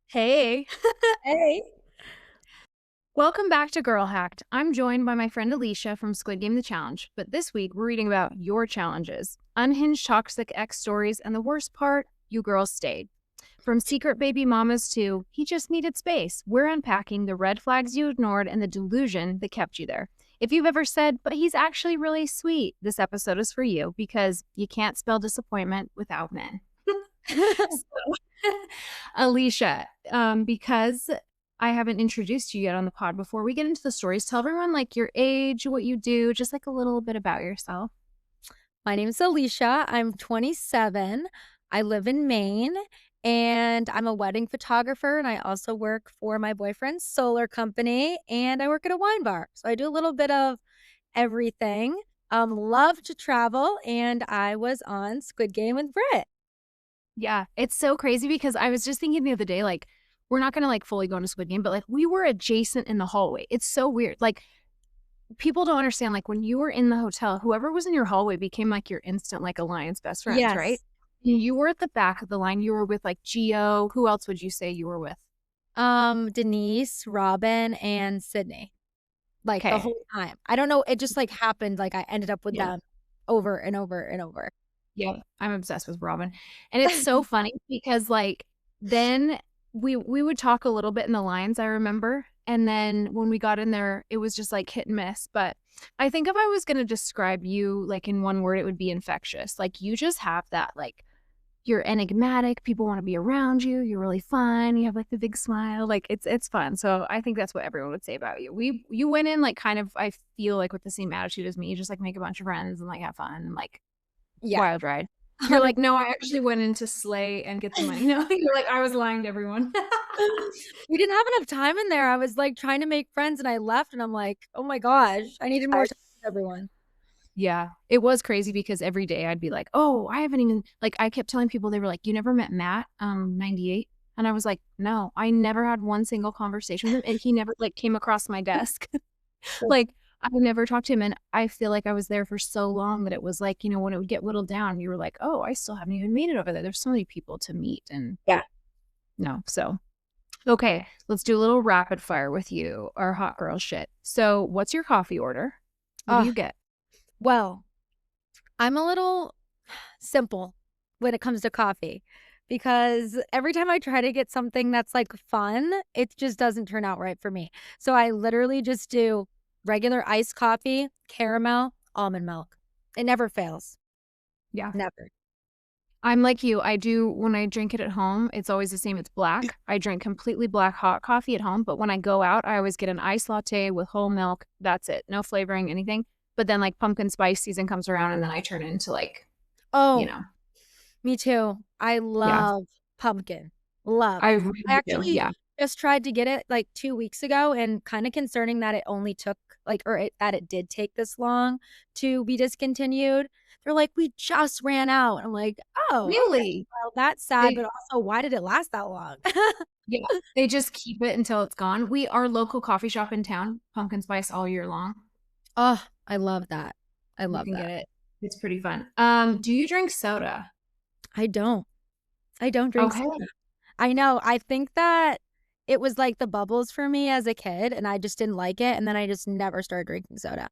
Hey, Hey. welcome back to Girl Hacked. I'm joined by my friend Alicia from Squid Game The Challenge, but this week we're reading about your challenges, unhinged toxic ex stories, and the worst part, you girls stayed. From secret baby mamas to he just needed space, we're unpacking the red flags you ignored and the delusion that kept you there. If you've ever said, but he's actually really sweet, this episode is for you because you can't spell disappointment without men. So, Alicia, because I haven't introduced you yet on the pod before we get into the stories, tell everyone like your age, what you do, just like a little bit about yourself. My name's Alicia. I'm 27. I live in Maine and I'm a wedding photographer and I also work for my boyfriend's solar company and I work at a wine bar. So I do a little bit of everything. Love to travel and I was on Squid Game with Britt. Yeah, it's so crazy because I was just thinking the other day, like, we're not gonna like fully go into Squid Game, but like we were adjacent in the hallway. It's so weird. Like people don't understand. Like when you were in the hotel, whoever was in your hallway became like your instant like alliance best friends, right? Yes. You were at the back of the line. You were with like Geo. Who else would you say you were with? Denise, Robin, and Sydney. Like the Okay. whole time. I don't know. It just like happened. Like I ended up with Yeah. them over and over and over. Yeah, I'm obsessed with Robin. And it's so funny because like then we would talk a little bit in the lines, I remember. And then when we got in there, it was just like hit and miss. But I think if I was gonna describe you like in one word, it would be infectious. Like you just have that like you're enigmatic, people want to be around you, you're really fun, you have like the big smile, like it's fun. So I think that's what everyone would say about you. You went in like kind of I feel like with the same attitude as me, just like make a bunch of friends and like have fun and like Yeah. wild ride. You're like, 100. "No, I actually went in to slay and get the money." No, you're like, "I was lying to everyone." We didn't have enough time in there. I was, like, trying to make friends, and I left, and I'm like, "Oh my gosh, I needed more time with everyone." Yeah, it was crazy because every day I'd be like, "Oh, I haven't even" like, I kept telling people, they were like, "You never met Matt, 98?" And I was like, "No, I never had one single conversation with him, and he never, like, came across my desk." Like, I never talked to him, and I feel like I was there for so long that it was like, when it would get whittled down, you were like, "Oh, I still haven't even made it over there. There's so many people to meet," and Yeah. no, so okay, let's do a little rapid fire with you, our hot girl shit. So, what's your coffee order? What do Oh, you get? well, I'm a little simple when it comes to coffee because every time I try to get something that's, like, fun, it just doesn't turn out right for me. So I literally just do regular iced coffee, caramel, almond milk. It never fails. Yeah. Never. I'm like you. I do when I drink it at home, it's always the same. It's black. I drink completely black hot coffee at home, but when I go out, I always get an iced latte with whole milk. That's it. No flavoring, anything. But then like pumpkin spice season comes around and then I turn it into like, you Oh, know, me too. I yeah. love pumpkin. Love. I I really do. actually Yeah. just tried to get it, like, 2 weeks ago, and kinda concerning that it only took, like or it that it did take this long to be discontinued. They're like, "We just ran out." I'm like, "Oh, okay. Really? Well, that's sad, They but also why did it last that long?" Yeah, they just keep it until it's gone. Our local coffee shop in town, pumpkin spice all year long. Oh, I love that. I You love can get that. it. It's pretty fun. Do you drink soda? I don't. I don't drink Okay. soda. I know, I think that it was like the bubbles for me as a kid, and I just didn't like it, and then I just never started drinking soda.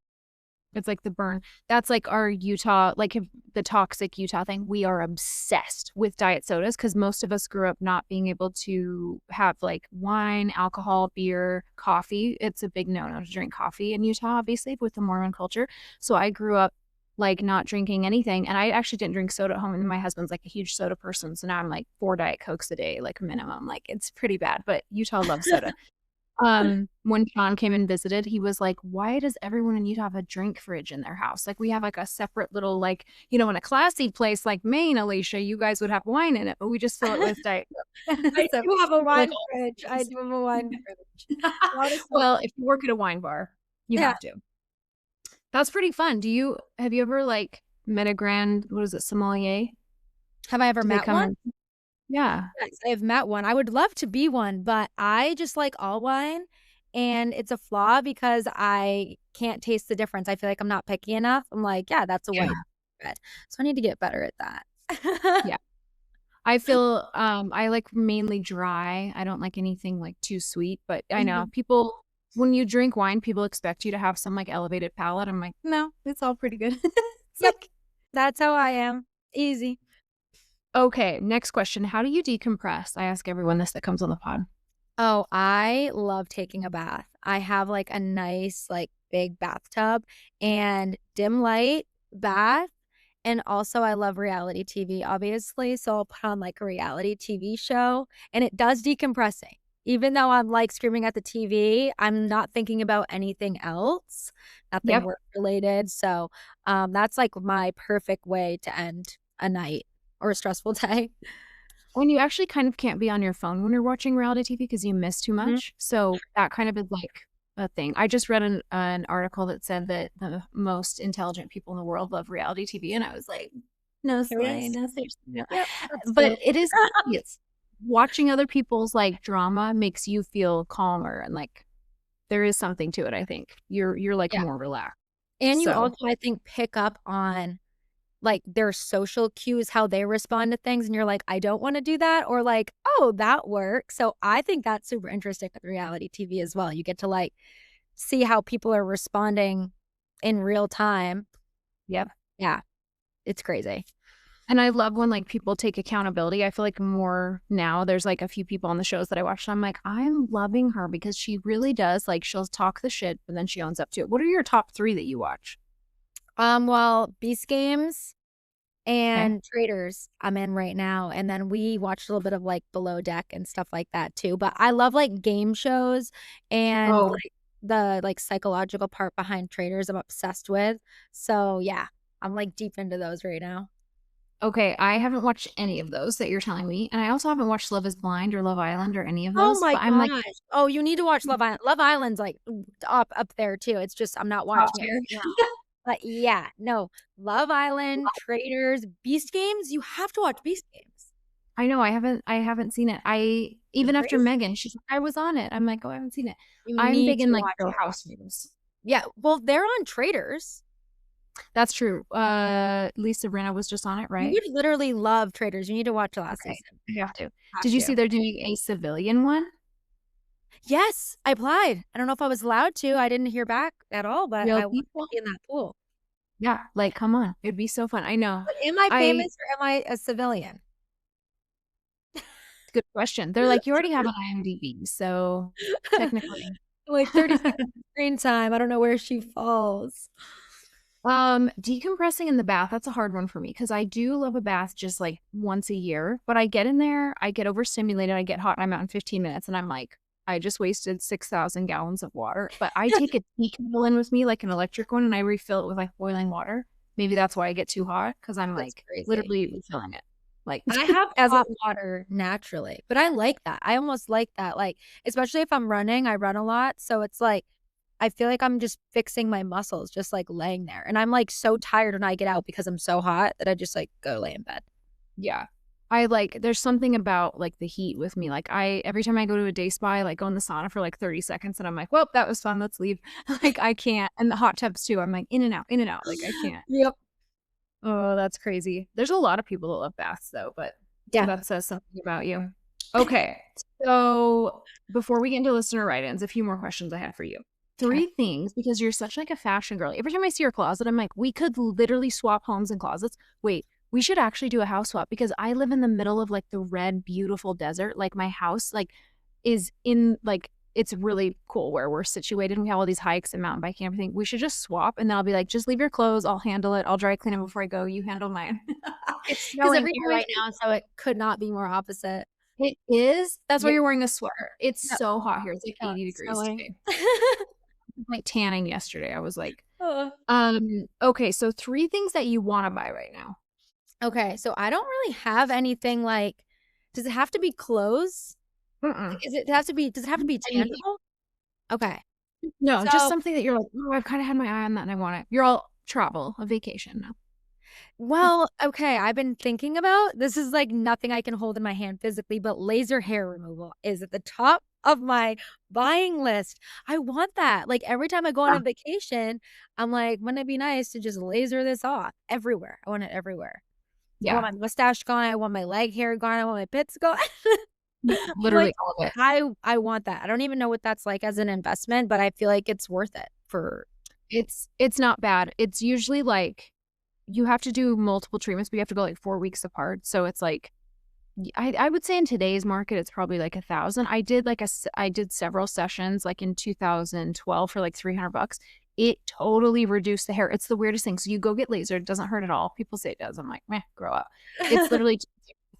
It's like the burn. That's like our Utah, like the toxic Utah thing. We are obsessed with diet sodas because most of us grew up not being able to have like wine, alcohol, beer, coffee. It's a big no-no to drink coffee in Utah, obviously, with the Mormon culture. So I grew up like not drinking anything. And I actually didn't drink soda at home. And my husband's like a huge soda person. So now I'm like 4 Diet Cokes a day, like minimum. Like it's pretty bad. But Utah loves soda. When Sean came and visited, he was like, "Why does everyone in Utah have a drink fridge in their house? Like, we have like a separate little like, in a classy place like Maine, Alicia, you guys would have wine in it, but we just fill it with Diet Coke." I So, do have a like wine all fridge. the I things. do have a wine fridge. A lot of stuff. Well, if you work at a wine bar, you Yeah. have to. That's pretty fun. Have you ever like met a grand, what is it, sommelier? Have I ever Do they met come one? in? Yeah. Yes, I have met one. I would love to be one, but I just like all wine, and it's a flaw because I can't taste the difference. I feel like I'm not picky enough. I'm like, "Yeah, that's a Yeah. white bread." So I need to get better at that. Yeah. I feel, I like mainly dry. I don't like anything like too sweet, but I know Mhm. people when you drink wine, people expect you to have some like elevated palate. I'm like, no, it's all pretty good. It's Yep. like, That's how I am. Easy. okay, next question. How do you decompress? I ask everyone this that comes on the pod. Oh, I love taking a bath. I have, like, a nice, like, big bathtub and dim light bath, and also I love reality TV, obviously, so I'll put on, like, a reality TV show, and it does decompressing. Even though I'm, like, screaming at the TV, I'm not thinking about anything else, nothing Yep. work related, so, that's, like, my perfect way to end a night or a stressful day. When you actually kind of can't be on your phone when you're watching reality TV because you miss too Mhm. much. So that kind of is like a thing. I just read an article that said that the most intelligent people in the world love reality TV, and I was like, no Here it slay, is. no seriously, no. Yep, that's But true. it is it's watching other people's like drama makes you feel calmer and like there is something to it, I think. You're like Yeah. more relaxed. And you So, also, I think, pick up on, like, their social cues, how they respond to things, and you're like, "I don't wanna do that," or like, "Oh, that works." So, I think that's super interesting with reality TV as well. You get to, like, see how people are responding in real time. yep. Yeah, it's crazy. And I love when, like, people take accountability. I feel like more now there's, like, a few people on the shows that I watch, and I'm like, "I'm loving her because she really does, like, she'll talk the shit, but then she owns up to it." What are your top 3 that you watch? Well, Beast Games Okay. and Traders I'm in right now, and then we watched a little bit of, like, Below Deck and stuff like that too, but I love, like, game shows and, Oh, like, the, like, psychological part behind Traders I'm obsessed with. So, yeah, I'm, like, deep into those right now. okay, I haven't watched any of those that you're telling me, and I also haven't watched Love Is Blind or Love Island or any of Oh those, my but I'm like, gosh. Oh, you need to watch Love Island. Love Island's, like, up there too, it's just I'm not top watching it tier. right now. But yeah, no, Love Island, Traders, Beast Games, you have to watch Beast Games. I know, I haven't seen it. I They're even after crazy. Megan, she's like, "I was on it." I'm like, "Oh, I haven't seen it." You I'm need big in, to like, watch Real it. Housewives. Yeah, well, they're on Traders. That's true. Lisa Rinna was just on it, You right? would literally love Traders, you need to watch the last Okay, season. I have to. Have Did you see to. they're doing a civilian one? Yes, I applied. I don't know if I was allowed to, I didn't hear back at all, but Real I want to people? be in that pool. Yeah, like, come on, it'd be so fun. I know. But am I I famous or am I a civilian? Good question. They're like, "You already have an IMDb, so technically." Like 30 seconds of screen time, I don't know where she falls. Decompressing in the bath, that's a hard one for me because I do love a bath just, like, once a year, but I get in there, I get overstimulated, I get hot, and I'm out in 15 minutes, and I'm like, "I just wasted 6,000 gallons of water," but I take a tea kettle in with me, like an electric one, and I refill it with, like, boiling water. Maybe that's why I get too hot because 'cause I'm, That's like, crazy. literally refilling it, like, I have as hot water naturally, but I like that. I almost like that, like, especially if I'm running, I run a lot, so it's like, I feel like I'm just fixing my muscles just, like, laying there, and I'm, like, so tired when I get out because I'm so hot that I just, like, go lay in bed. Yeah. I like there's something about, like, the heat with me, like, I every time I go to a day spa, I, like, go in the sauna for, like, 30 seconds, and I'm like, "Well, that was fun, let's leave." Like, I can't and the hot tubs too, I'm like, in and out, like, I can't. Yep. Oh, that's crazy. There's a lot of people that love baths, though, but Yeah. that says something about you. Okay, so before we get into listener write-ins, a few more questions I have for you. 'Kay. 3 things because you're such, like, a fashion girl. Every time I see your closet, I'm like, "We could literally swap homes and closets." Wait, we should actually do a house swap because I live in the middle of, like, the red, beautiful desert. Like, my house, like, is in, like it's really cool where we're situated. We have all these hikes and mountain biking and everything. We should just swap, and then I'll be like, "Just leave your clothes, I'll handle it. I'll dry clean them before I go. You handle mine." It's Because snowing every here time I right see now, so it could not be more opposite. it is? That's why Yep. you're wearing a sweater. It's Yep. so hot here. It's like No, 80 it's degrees snowing. today. Like tanning yesterday. I was like, Ugh. okay, so 3 things that you wanna buy right now. Okay, so I don't really have anything like does it have to be clothes? Mm-mm. Like, does it have to be Anything. tangible? Okay. No, just So something that you're like, "Oh, I've kinda had my eye on that and I want it." You're all travel, a vacation now. well, okay, I've been thinking about this is, like, nothing I can hold in my hand physically, but laser hair removal is at the top of my buying list. I want that. Like, every time I go on Yeah. a vacation, I'm like, "Wouldn't it be nice to just laser this off everywhere?" I want it everywhere. I want Yeah. my mustache gone, I want my leg hair gone, I want my pits gone. Yeah, I'm like, literally all of it. I want that. I don't even know what that's like as an investment, but I feel like it's worth it for It's not bad. It's usually like you have to do multiple treatments, but you have to go like 4 weeks apart. So it's like I would say in today's market, it's probably like 1,000. I did several sessions like in 2012 for like 300 bucks. It totally reduced the hair. It's the weirdest thing. So you go get laser. It doesn't hurt at all. People say it does. I'm like, meh, grow up. It's literally just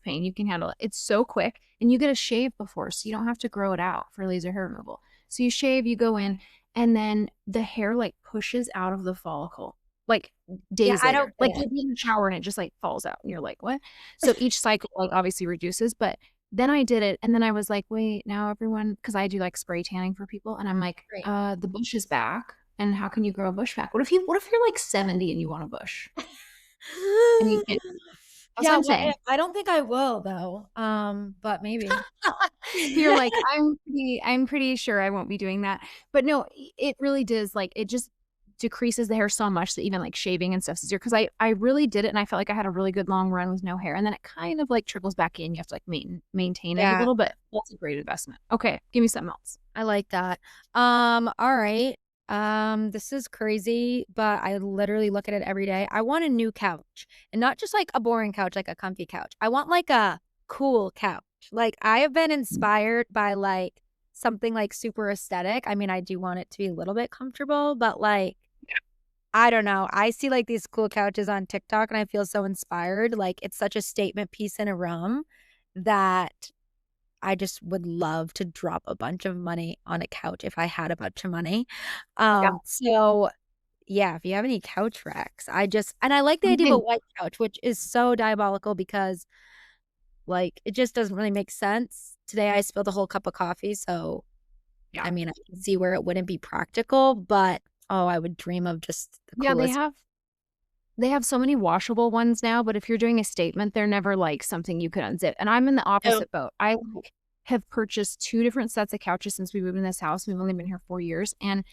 pain. You can handle it. It's so quick, and you get a shave before, so you don't have to grow it out for laser hair removal. So you shave, you go in, and then the hair like pushes out of the follicle like Yeah, days I don't later. get Like it. you'll be in the shower and it just like falls out, and you're like, what? So each cycle like obviously reduces, but then I did it and then I was like, wait, now everyone, because I do like spray tanning for people, and I'm like, Great. the bush is back. And how can you grow a bush back? What if you're like 70 and you want a bush? And you can't. That's what Yeah, I'm well, saying. I don't think I will though, but maybe. You're like, I'm pretty sure I won't be doing that. But no, it really does like it just decreases the hair so much that even like shaving and stuff is easier because I really did it and I felt like I had a really good long run with no hair. And then it kind of like trickles back in. You have to like maintain it a Yeah, little bit. That's a great investment. Okay, give me something else. I like that. All right. This is crazy, but I literally look at it every day. I want a new couch, and not just like a boring couch, like a comfy couch. I want like a cool couch. Like I have been inspired by like something like super aesthetic. I mean, I do want it to be a little bit comfortable, but like I don't know. I see like these cool couches on TikTok and I feel so inspired. Like it's such a statement piece in a room that I just would love to drop a bunch of money on a couch if I had a bunch of money. Yeah. So yeah, if you have any couch racks, and I like the idea of a Okay. white couch, which is so diabolical because like it just doesn't really make sense. Today I spilled a whole cup of coffee, so I Yeah. mean I can see where it wouldn't be practical, but oh, I would dream of just the Yeah, coolest. they have so many washable ones now, but if you're doing a statement, they're never like something you could unzip. And I'm in the Oh, opposite boat. I like have purchased two different sets of couches since we moved in this house. We've only been here 4 years. And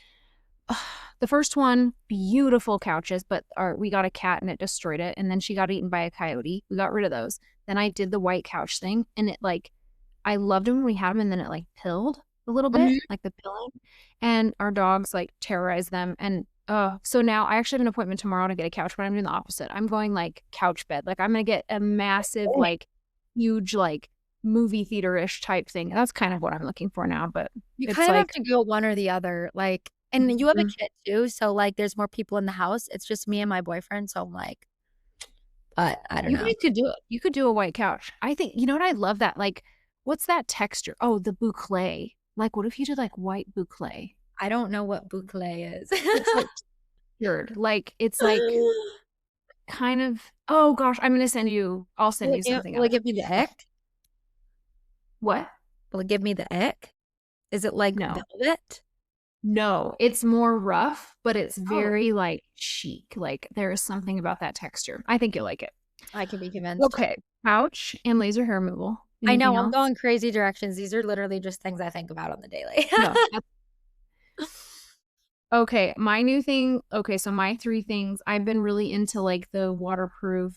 the first one, beautiful couches, but we got a cat and it destroyed it. And then she got eaten by a coyote. We got rid of those. Then I did the white couch thing, and it like I loved them when we had them, and then it like pilled a little bit, mhm. like the pilling, and our dogs like terrorized them. And so now I actually have an appointment tomorrow to get a couch, but I'm doing the opposite. I'm going like couch bed. Like I'm gonna get a massive, like huge, like movie theater-ish type thing. That's kind of what I'm looking for now, but You it's kind of have like to go one or the other, like and you have a mhm. kid too, so, like, there's more people in the house. It's just me and my boyfriend, so I'm like but I don't You know. guys could do it. You could do a white couch. I think you know what I love that like what's that texture? Oh, the boucle. Like what if you did like white boucle? I don't know what boucle is. It's like cured. Like it's like kind of oh gosh, I'll send you something Will of it it. give me the ick? What? Will it give me the ick? Is it like No. velvet? No, it's more rough, but it's Oh, very like chic. Like there is something about that texture. I think you'll like it. I can be convinced. Okay. Couch and laser hair removal. I Anything know, I'm else? going crazy directions. These are literally just things I think about on the daily. No. Okay, my new thing. Okay, so my three things. I've been really into like the waterproof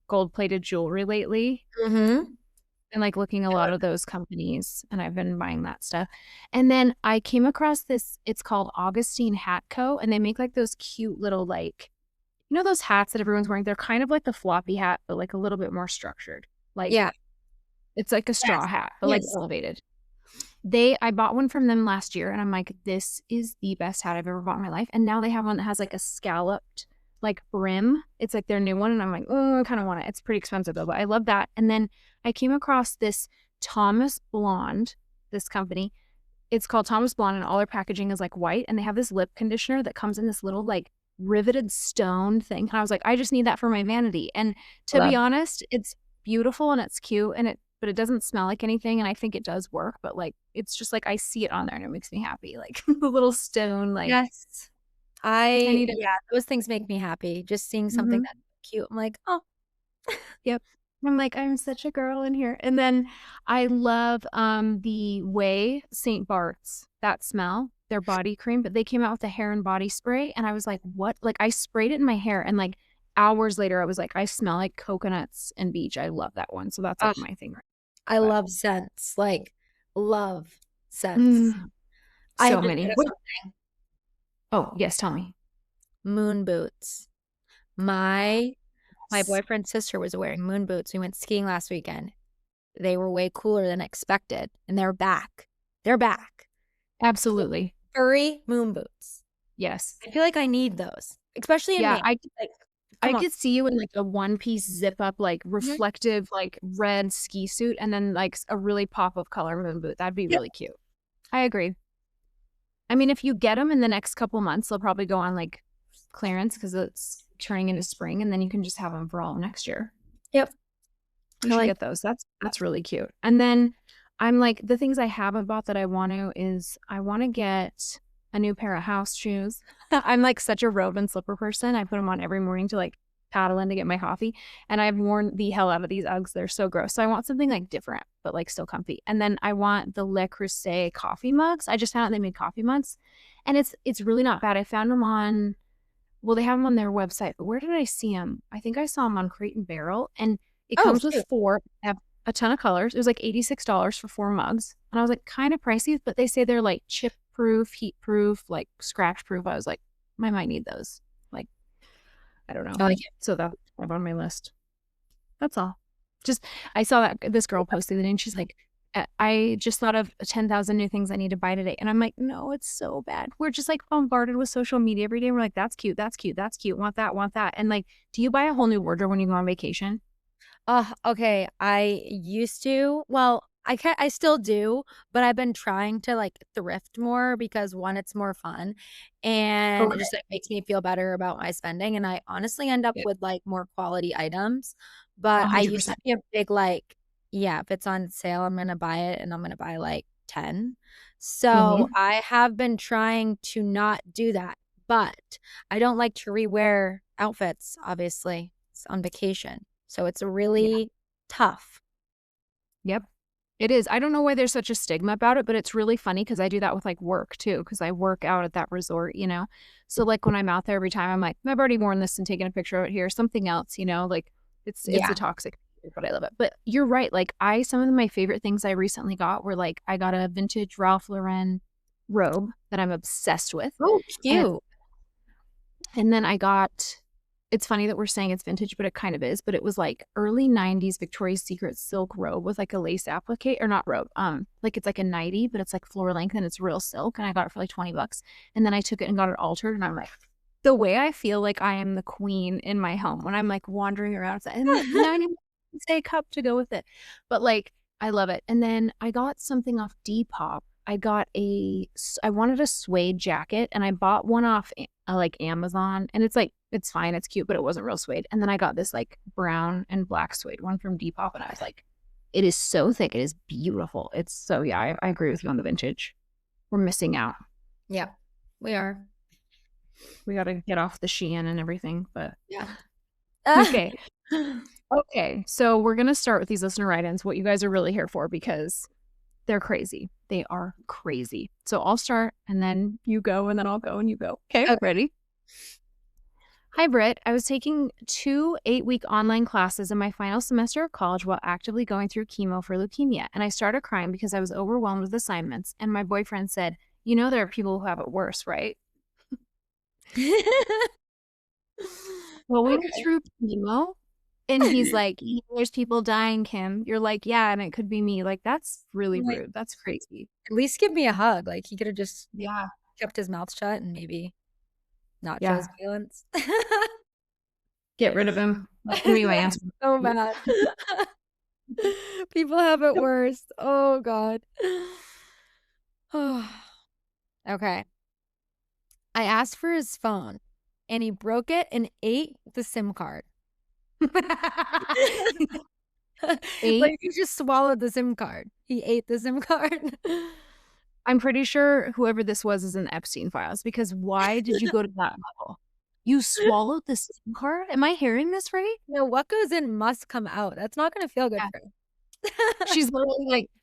gold-plated jewelry lately Mhm. and like looking a lot of those companies, and I've been buying that stuff. And then I came across this, it's called Augustine Hat Co. And they make like those cute little like those hats that everyone's wearing? They're kind of like the floppy hat, but like a little bit more structured. Like Yeah. it's like a straw Yes. hat, but like Yes. elevated. I bought one from them last year and I'm like, this is the best hat I've ever bought in my life. And now they have one that has like a scalloped like brim. It's like their new one. And I'm like, oh, I kind of want it. It's pretty expensive though, but I love that. And then I came across this Thomas Blonde, this company. It's called Thomas Blonde and all their packaging is like white. And they have this lip conditioner that comes in this little like riveted stone thing. And I was like, I just need that for my vanity. And to be Love. honest, it's beautiful and it's cute and but it doesn't smell like anything. And I think it does work, but like, it's just like, I see it on there and it makes me happy. Like the little stone, like Yes. I need it. Yeah, those things make me happy. Just seeing something Mhm. that's cute. I'm like, "Oh, Yep. I'm like, I'm such a girl in here. And then I love the Way St. Bart's, that smell, their body cream, but they came out with a hair and body spray and I was like, what? Like I sprayed it in my hair and like hours later, I was like, I smell like coconuts and beach. I love that one. So that's like Ugh, my thing. I But love scents, like, love scents. mm, I so have just many. thought of What? something. Oh, yes, tell me. Moon boots. My Yes. boyfriend's sister was wearing moon boots. We went skiing last weekend. They were way cooler than expected, and they're back. They're back. So, Absolutely. furry moon boots. Yes. I feel like I need those, especially in Yeah, Maine. Like, I come on. could see you in like a one piece zip up, like Mhm. reflective, like red ski suit, and then like a really pop of color moon boot. That'd be Yep. really cute. I agree. I mean, if you get them in the next couple months, they'll probably go on like clearance because it's turning into spring, and then you can just have them for all next year. Yep. You I should like get those. That's really cute. And then I'm like the things I haven't bought that I want to is I want to get a new pair of house shoes. I'm like such a robe and slipper person. I put them on every morning to like paddle in to get my coffee. And I've worn the hell out of these Uggs. They're so gross. So I want something like different, but like still comfy. And then I want the Le Creuset coffee mugs. I just found out they made coffee mugs. And it's really not bad. I found them on well, they have them on their website, but where did I see them? I think I saw them on Crate and Barrel, and it oh, comes with cute. four. They have a ton of colors. It was like $86 for 4 mugs, and I was like, kind of pricey, but they say they're like chip proof, heat proof, like scratch proof. I was like, I might need those. Like, I don't know. I like it. So that's on my list. That's all. Just I saw that this girl posted it, and she's like, I just thought of 10,000 new things I need to buy today. And I'm like, no, it's so bad. We're just like bombarded with social media every day. We're like, that's cute. That's cute. That's cute. Want that. Want that. And like, do you buy a whole new wardrobe when you go on vacation? Okay. I used to. Well, I still do, but I've been trying to like thrift more because one, it's more fun, and it Okay. just like makes me feel better about my spending. And I honestly end up Yeah, with like more quality items. But I used to 100%. be a big like, yeah, if it's on sale, I'm gonna buy it, and I'm gonna buy like 10. So Hmm. I have been trying to not do that, but I don't like to rewear outfits, obviously. It's on vacation. So it's Yeah. really tough. Yep. It is. I don't know why there's such a stigma about it, but it's really funny because I do that with like work too, because I work out at that resort, you know? So like when I'm out there every time, I'm like, I've already worn this and taken a picture of it here, something else, you know, like it's a Yeah. toxic, but I love it. But you're right. Like I some of my favorite things I recently got were like I got a vintage Ralph Lauren robe that I'm obsessed with. Oh, And cute. and then I got it's funny that we're saying it's vintage, but it kind of is. But it was like early 90s Victoria's Secret silk robe with like a lace applique or not robe. Like it's like a nightie, but it's like floor length and it's real silk. And I got it for like 20 bucks. And then I took it and got it altered. And I'm like, the way I feel like I am the queen in my home when I'm like wandering around. And now I need a say cup to go with it. But like I love it. And then I got something off Depop. I wanted a suede jacket and I bought one off like Amazon and it's like it's fine, it's cute, but it wasn't real suede. And then I got this like brown and black suede one from Depop and I was like, it is so thick, it is beautiful. It's so yeah, I agree with you on the vintage. We're missing out. Yeah, we are. We got to get off the Shein and everything, but Yeah. okay. Okay, so we're gonna start with these listener write-ins, what you guys are really here for because they're crazy. They are crazy. So I'll start and then you go and then I'll go and you go. Okay, Okay. ready? Hi, Britt. I was taking 2 8-week online classes in my final semester of college while actively going through chemo for leukemia. And I started crying because I was overwhelmed with assignments. And my boyfriend said, you know, there are people who have it worse, right? Well, we went Okay. through chemo and he's like, there's people dying, Kim. You're like, yeah, and it could be me. Like, that's really Like, rude. That's crazy. at least give me a hug. Like he could have just Yeah. kept his mouth shut and maybe not show his Yeah. feelings. Get rid of him. That can be my answer. So bad. People have it worse. Oh God. Okay. I asked for his phone and he broke it and ate the SIM card. Eight. Like he just swallowed the SIM card. He ate the SIM card. I'm pretty sure whoever this was is in Epstein files because why did you go to that level? You swallowed the SIM card? Am I hearing this right? No, what goes in must come out. That's not gonna feel good Yeah. for him.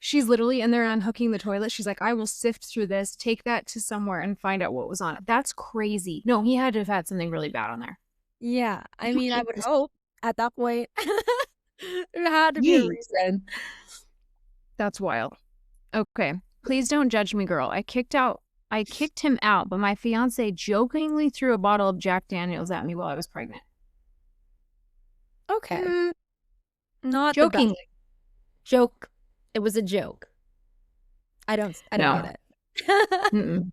She's literally in there unhooking the toilet. She's like, I will sift through this, take that to somewhere and find out what was on it. That's crazy. No, he had to have had something really bad on there. Yeah, I mean, I would hope at that point. There had to be a Yeet. reason. That's wild. Okay. Please don't judge me, girl. I kicked him out, but my fiance jokingly threw a bottle of Jack Daniels at me while I was pregnant. Okay, Mm, not the best. jokingly. Joke. It was a joke. I don't get No. it. Mm-mm.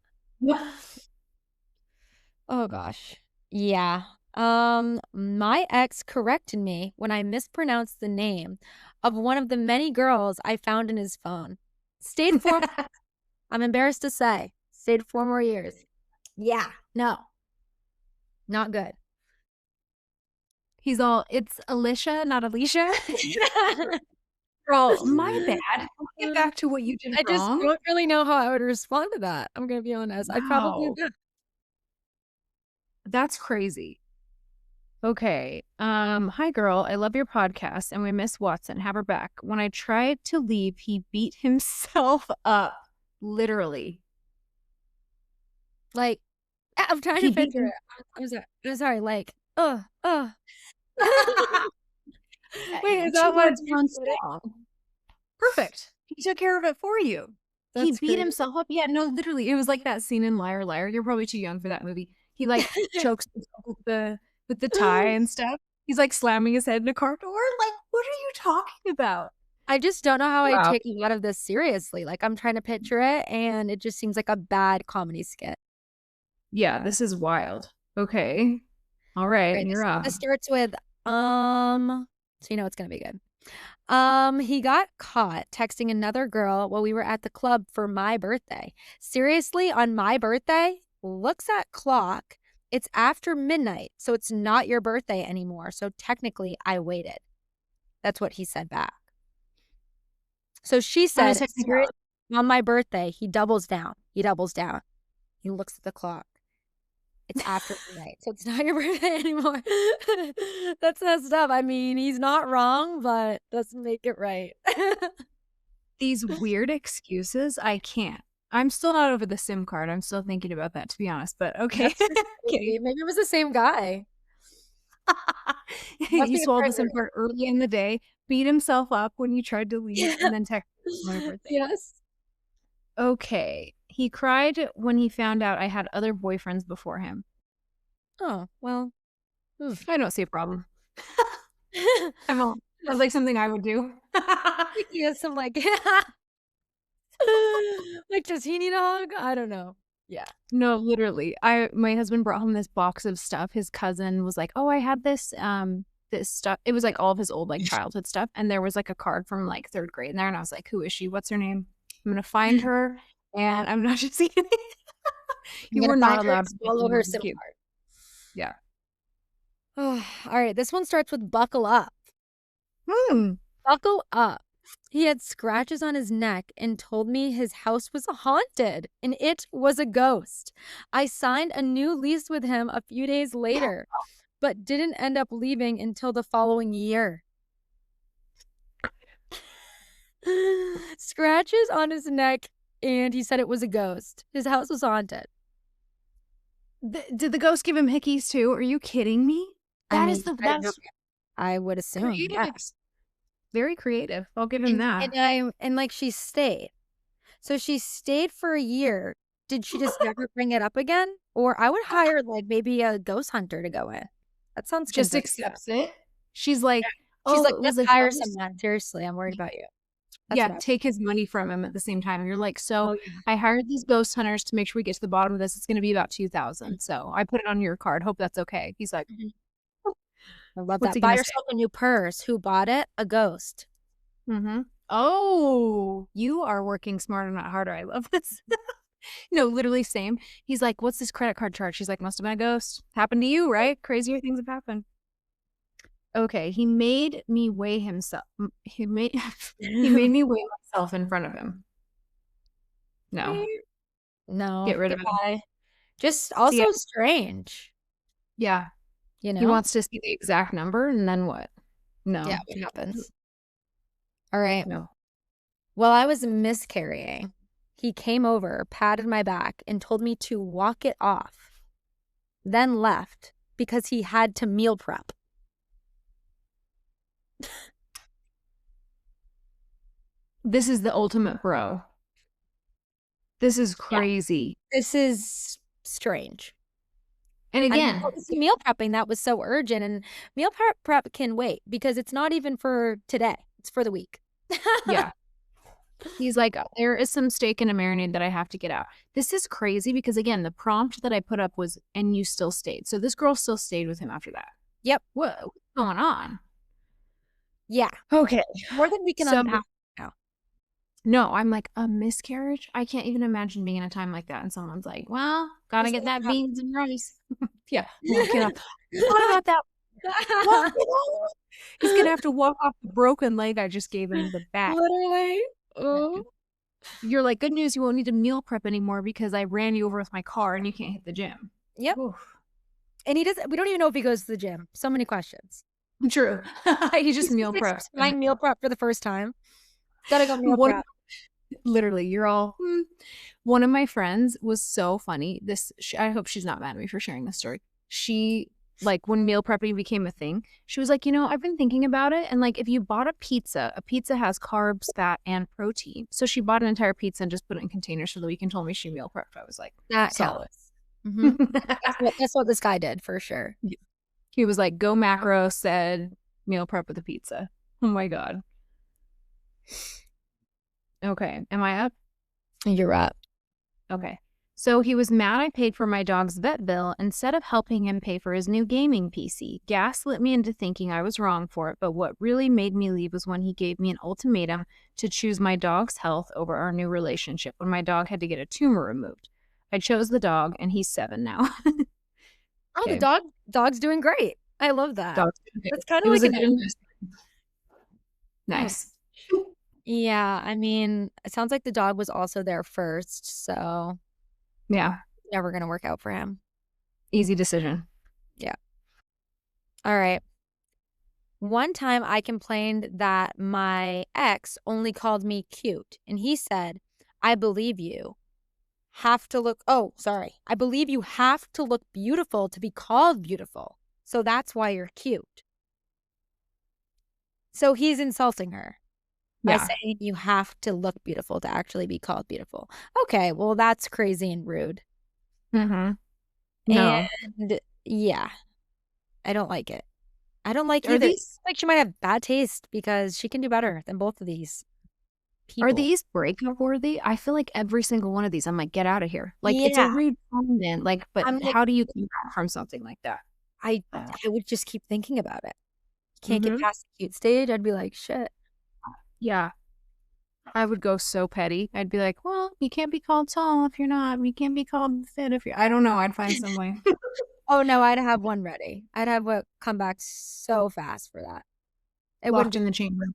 Oh gosh. Yeah. My ex corrected me when I mispronounced the name of one of the many girls I found in his phone. Stayed 4 I'm embarrassed to say, stayed 4 more years. Yeah, no, not good. He's all, it's Alicia, not Alicia. Girl, my bad. I'll get back to what you did I just wrong. don't really know how I would respond to that. I'm gonna be honest. I'd probably Wow. That's crazy. Okay. Hi girl, I love your podcast and we miss Watson. Have her back. When I tried to leave, he beat himself up. Literally. like, I'm trying to He beat picture him. it. I'm sorry, like, Wait, is Two that what words you're run saying? strong. Perfect. He took care of it for you. He That's beat great. himself up. Yeah, no, literally. It was like that scene in Liar Liar. You're probably too young for that movie. He like chokes himself with the tie and stuff. He's like slamming his head in a car door. Like, what are you talking about? I just don't know how I Wow. take a lot of this seriously. Like, I'm trying to picture it, and it just seems like a bad comedy skit. Yeah, this is wild. Okay. All right, Right, you're up. this starts with, so you know it's gonna be good. He got caught texting another girl while we were at the club for my birthday. Seriously, on my birthday? Looks at clock. It's after midnight, so it's not your birthday anymore. So technically, I waited. That's what he said back. So she Not a said, technicality. seriously, on my birthday, he doubles down. He doubles down. He looks at the clock. It's after midnight, so it's not your birthday anymore. That's messed up. I mean, he's not wrong, but doesn't make it right. These weird excuses, I can't. I'm still not over the SIM card. I'm still thinking about that, to be honest. But okay. That's Okay. crazy. Maybe it was the same guy. Must He be a swallowed the trigger. SIM card early in the day, beat himself up when you tried to leave, and then texted on my birthday. Yes. Okay. He cried when he found out I had other boyfriends before him. Oh, well. I don't see a problem. I'm all, that's like something I would do. Yes, I'm like, like, does he need a hug? I don't know. Yeah. No, literally. My husband brought home this box of stuff. His cousin was like, "Oh, I had this stuff." It was like all of his old like childhood stuff, and there was like a card from like 3rd grade in there, and I was like, "Who is she? What's her name? I'm gonna find her, and I'm not just kidding." I'm You gonna were not find her allowed and to take swallow any her of his SIM kids. card. Yeah. Oh, all right. This one starts with buckle up. Hmm. Buckle up. He had scratches on his neck and told me his house was haunted and it was a ghost. I signed a new lease with him a few days later, but didn't end up leaving until the following year. Scratches on his neck, and he said it was a ghost. His house was haunted. Did the ghost give him hickeys too? Are you kidding me? I That is mean, the that's I would assume, creative. yeah. Very creative. I'll give him that. And like she stayed. So she stayed for a year. Did she just never bring it up again? Or I would hire like maybe a ghost hunter to go in. That sounds Just convincing. accepts it. She's like, She's "Oh, like, it was let's a hire ghost." someone. Seriously, I'm worried about you. That's Yeah, what I take his money from him at the same time. And you're like, "So, Oh yeah. I hired these ghost hunters to make sure we get to the bottom of this. It's going to be about 2,000. So, I put it on your card. Hope that's okay." He's like, Mhm. I love "What's that. he Buy going to say?" yourself a new purse. Who bought it? A ghost. Mhm. Oh, you are working smarter, not harder. I love this. No, literally same. He's like, "What's this credit card charge?" She's like, "Must have been a ghost. Happened to you, right? Crazier things have happened." Okay, he made me weigh himself. He made he made me weigh myself in front of him. No, No, get rid of him. goodbye. Just See ya. also strange, Yeah, you he know? wants to see the exact number, and then what? Yeah, No, what happens? All right. no. While I was miscarrying, he came over, patted my back, and told me to walk it off, then left. because he had to meal prep. This is the ultimate bro. This is Yeah, crazy. this is strange. And And again, what was the meal prepping that was so urgent? And meal prep can wait because it's not even for today. It's for the week. yeah. He's like, there is some steak in a marinade that I have to get out. This is crazy because, again, the prompt that I put up was, and you still stayed. So this girl still stayed with him after that. Yep. What's going on? Yeah. Okay. More than we can So, unpack now. no, I'm like, a miscarriage? I can't even imagine being in a time like that. And someone's like, well, gotta Just get like that that. beans and rice. Yeah. Walking up. What about that? Walking off. He's gonna have to walk off the broken leg I just gave him the back. Literally. Oh. You're like, good news, you won't need to meal prep anymore because I ran you over with my car and you can't hit the gym. Yep. Oof. And he doesn't, we don't even know if he goes to the gym. So many questions. True. He just He's meal like preps. trying meal prep for the first time. Gotta go meal What prep. literally, you're all one of my friends was so funny. I hope she's not mad at me for sharing this story. She, like, when meal prepping became a thing, she was like, I've been thinking about it, and like, if you bought a pizza has carbs, fat, and protein. So she bought an entire pizza and just put it in containers for the week and told me she meal prepped. I was like, That solid. counts. Mm-hmm. That's what this guy did for sure. He was like, go macro, said meal prep with a pizza. Oh my god. Okay, am I up? You're up. Okay. So he was mad I paid for my dog's vet bill instead of helping him pay for his new gaming PC. Gaslit me into thinking I was wrong for it, but what really made me leave was when he gave me an ultimatum to choose my dog's health over our new relationship when my dog had to get a tumor removed. I chose the dog, and he's 7 now. Oh, Okay. the dog's doing great. I love that. Dog. That's kind It of was like a good investment. Nice. Yeah, I mean, it sounds like the dog was also there first, so Yeah. never gonna work out for him. Easy decision. Yeah. All right. One time I complained that my ex only called me cute, and he said, I believe you have to look, oh, sorry. I believe you have to look beautiful to be called beautiful. So that's why you're cute. So he's insulting her by Yeah. saying you have to look beautiful to actually be called beautiful. Okay, well, that's crazy and rude. Mm-hmm. No. And yeah, I don't like it. I don't like Are either. these Like she might have bad taste because she can do better than both of these Are people. these breakup worthy? I feel like every single one of these, I'm like, get out of here. Like, it's a Yeah, rude comment. Like, but I'm like, how do you come back from something like that? I I would just keep thinking about it. Can't get Mm-hmm. past the cute stage. I'd be like, shit. Yeah. I would go so petty. I'd be like, well, you can't be called tall if you're not. You can't be called thin if you're. I don't know. I'd find some way. Oh no, I'd have one ready. I'd have what come back so fast for that. It wouldn't Locked in just the chamber.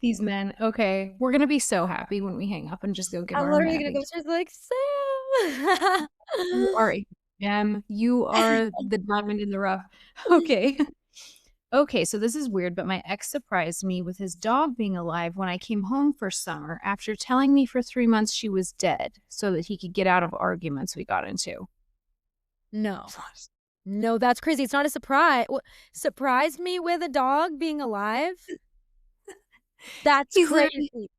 These men. Okay. We're going to be so happy when we hang up and just go give I'm our literally men a gonna go vacation. upstairs like Sam. You are a gem. You are the diamond in the rough. Okay. Okay, so this is weird, but my ex surprised me with his dog being alive when I came home for summer after telling me for 3 months she was dead so that he could get out of arguments we got into. No. No, that's crazy. It's not a surprise. Surprised me with a dog being alive? That's He's literally, crazy.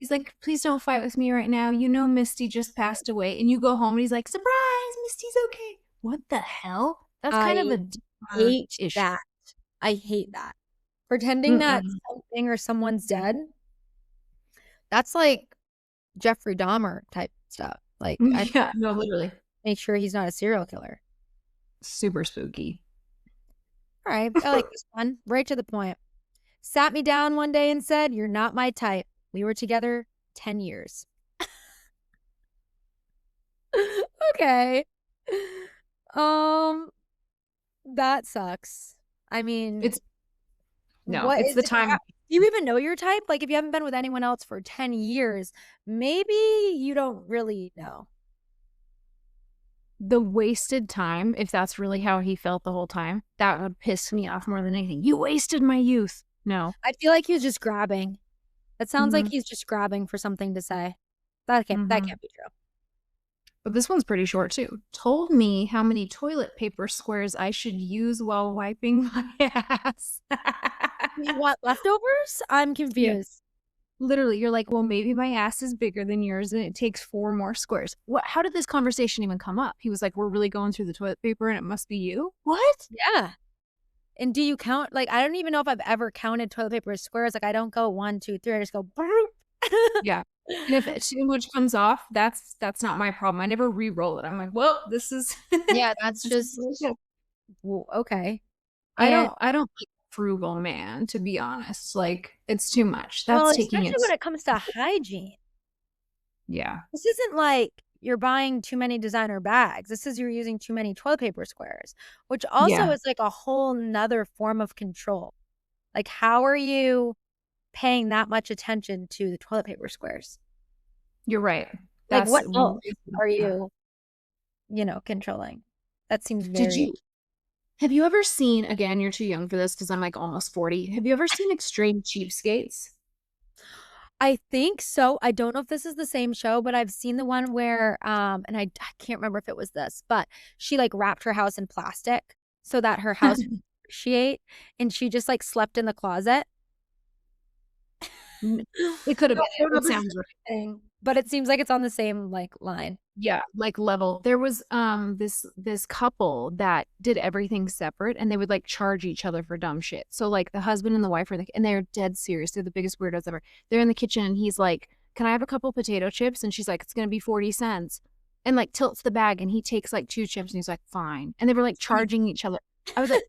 he's like, please don't fight with me right now. You know Misty just passed away. And you go home and he's like, surprise, Misty's okay. What the hell? That's kind of I a deeper hate issue. that. I hate that. Pretending that Mm-mm. something or someone's dead, that's like Jeffrey Dahmer type stuff. Like, I Yeah, no, literally. make sure he's not a serial killer. Super spooky. All right, I like this one. Right to the point. Sat me down one day and said, "You're not my type. We were together 10 years." Okay. Um, that sucks. I mean, It's no, what it's is the it? time. Do you even know your type? Like, if you haven't been with anyone else for 10 years, maybe you don't really know. The wasted time, if that's really how he felt the whole time, that would piss me off more than anything. You wasted my youth. No. I feel like he was just grabbing. That sounds like Mm-hmm. he's just grabbing for something to say. That Mm-hmm. can't be true. But this one's pretty short too. Told me how many toilet paper squares I should use while wiping my ass. You want leftovers? I'm Yeah. confused. Literally, you're like, well, maybe my ass is bigger than yours and it takes four more squares. What? How did this conversation even come up? He was like, we're really going through the toilet paper and it must be you. What? Yeah. And do you count like, I don't even know if I've ever counted toilet paper as squares, like, I don't go 1, 2, 3, I just go "Broop." Yeah. And if too much comes off, that's not my problem. I never re-roll it. I'm like, well, this is Yeah, that's this is just really good. okay. I And don't like frugal man, to be honest. Like it's too much. well, That's taking especially it. when it comes to hygiene. Yeah. This isn't like you're buying too many designer bags. This is you're using too many toilet paper squares, which also Yeah. is like a whole nother form of control. Like, how are you paying that much attention to the toilet paper squares? You're right. Like, That's what else are you, controlling? That seems did very you have you ever seen again, you're too young for this because I'm like almost 40. Have you ever seen Extreme Cheapskates? I think so. I don't know if this is the same show, but I've seen the one where, and I can't remember if it was this, but she like wrapped her house in plastic so that her house would appreciate, and she just like slept in the closet. It could have No, been I it. don't know It if this is sounds the right. same thing, but it seems like it's on the same like line. Yeah, like level. There was this couple that did everything separate and they would like charge each other for dumb shit. So like the husband and the wife are and they're dead serious. They're the biggest weirdos ever. They're in the kitchen and he's like, "Can I have a couple potato chips?" And she's like, "It's going to be 40 cents." And like tilts the bag and he takes like two chips and he's like, "Fine." And they were like charging each other. I was like,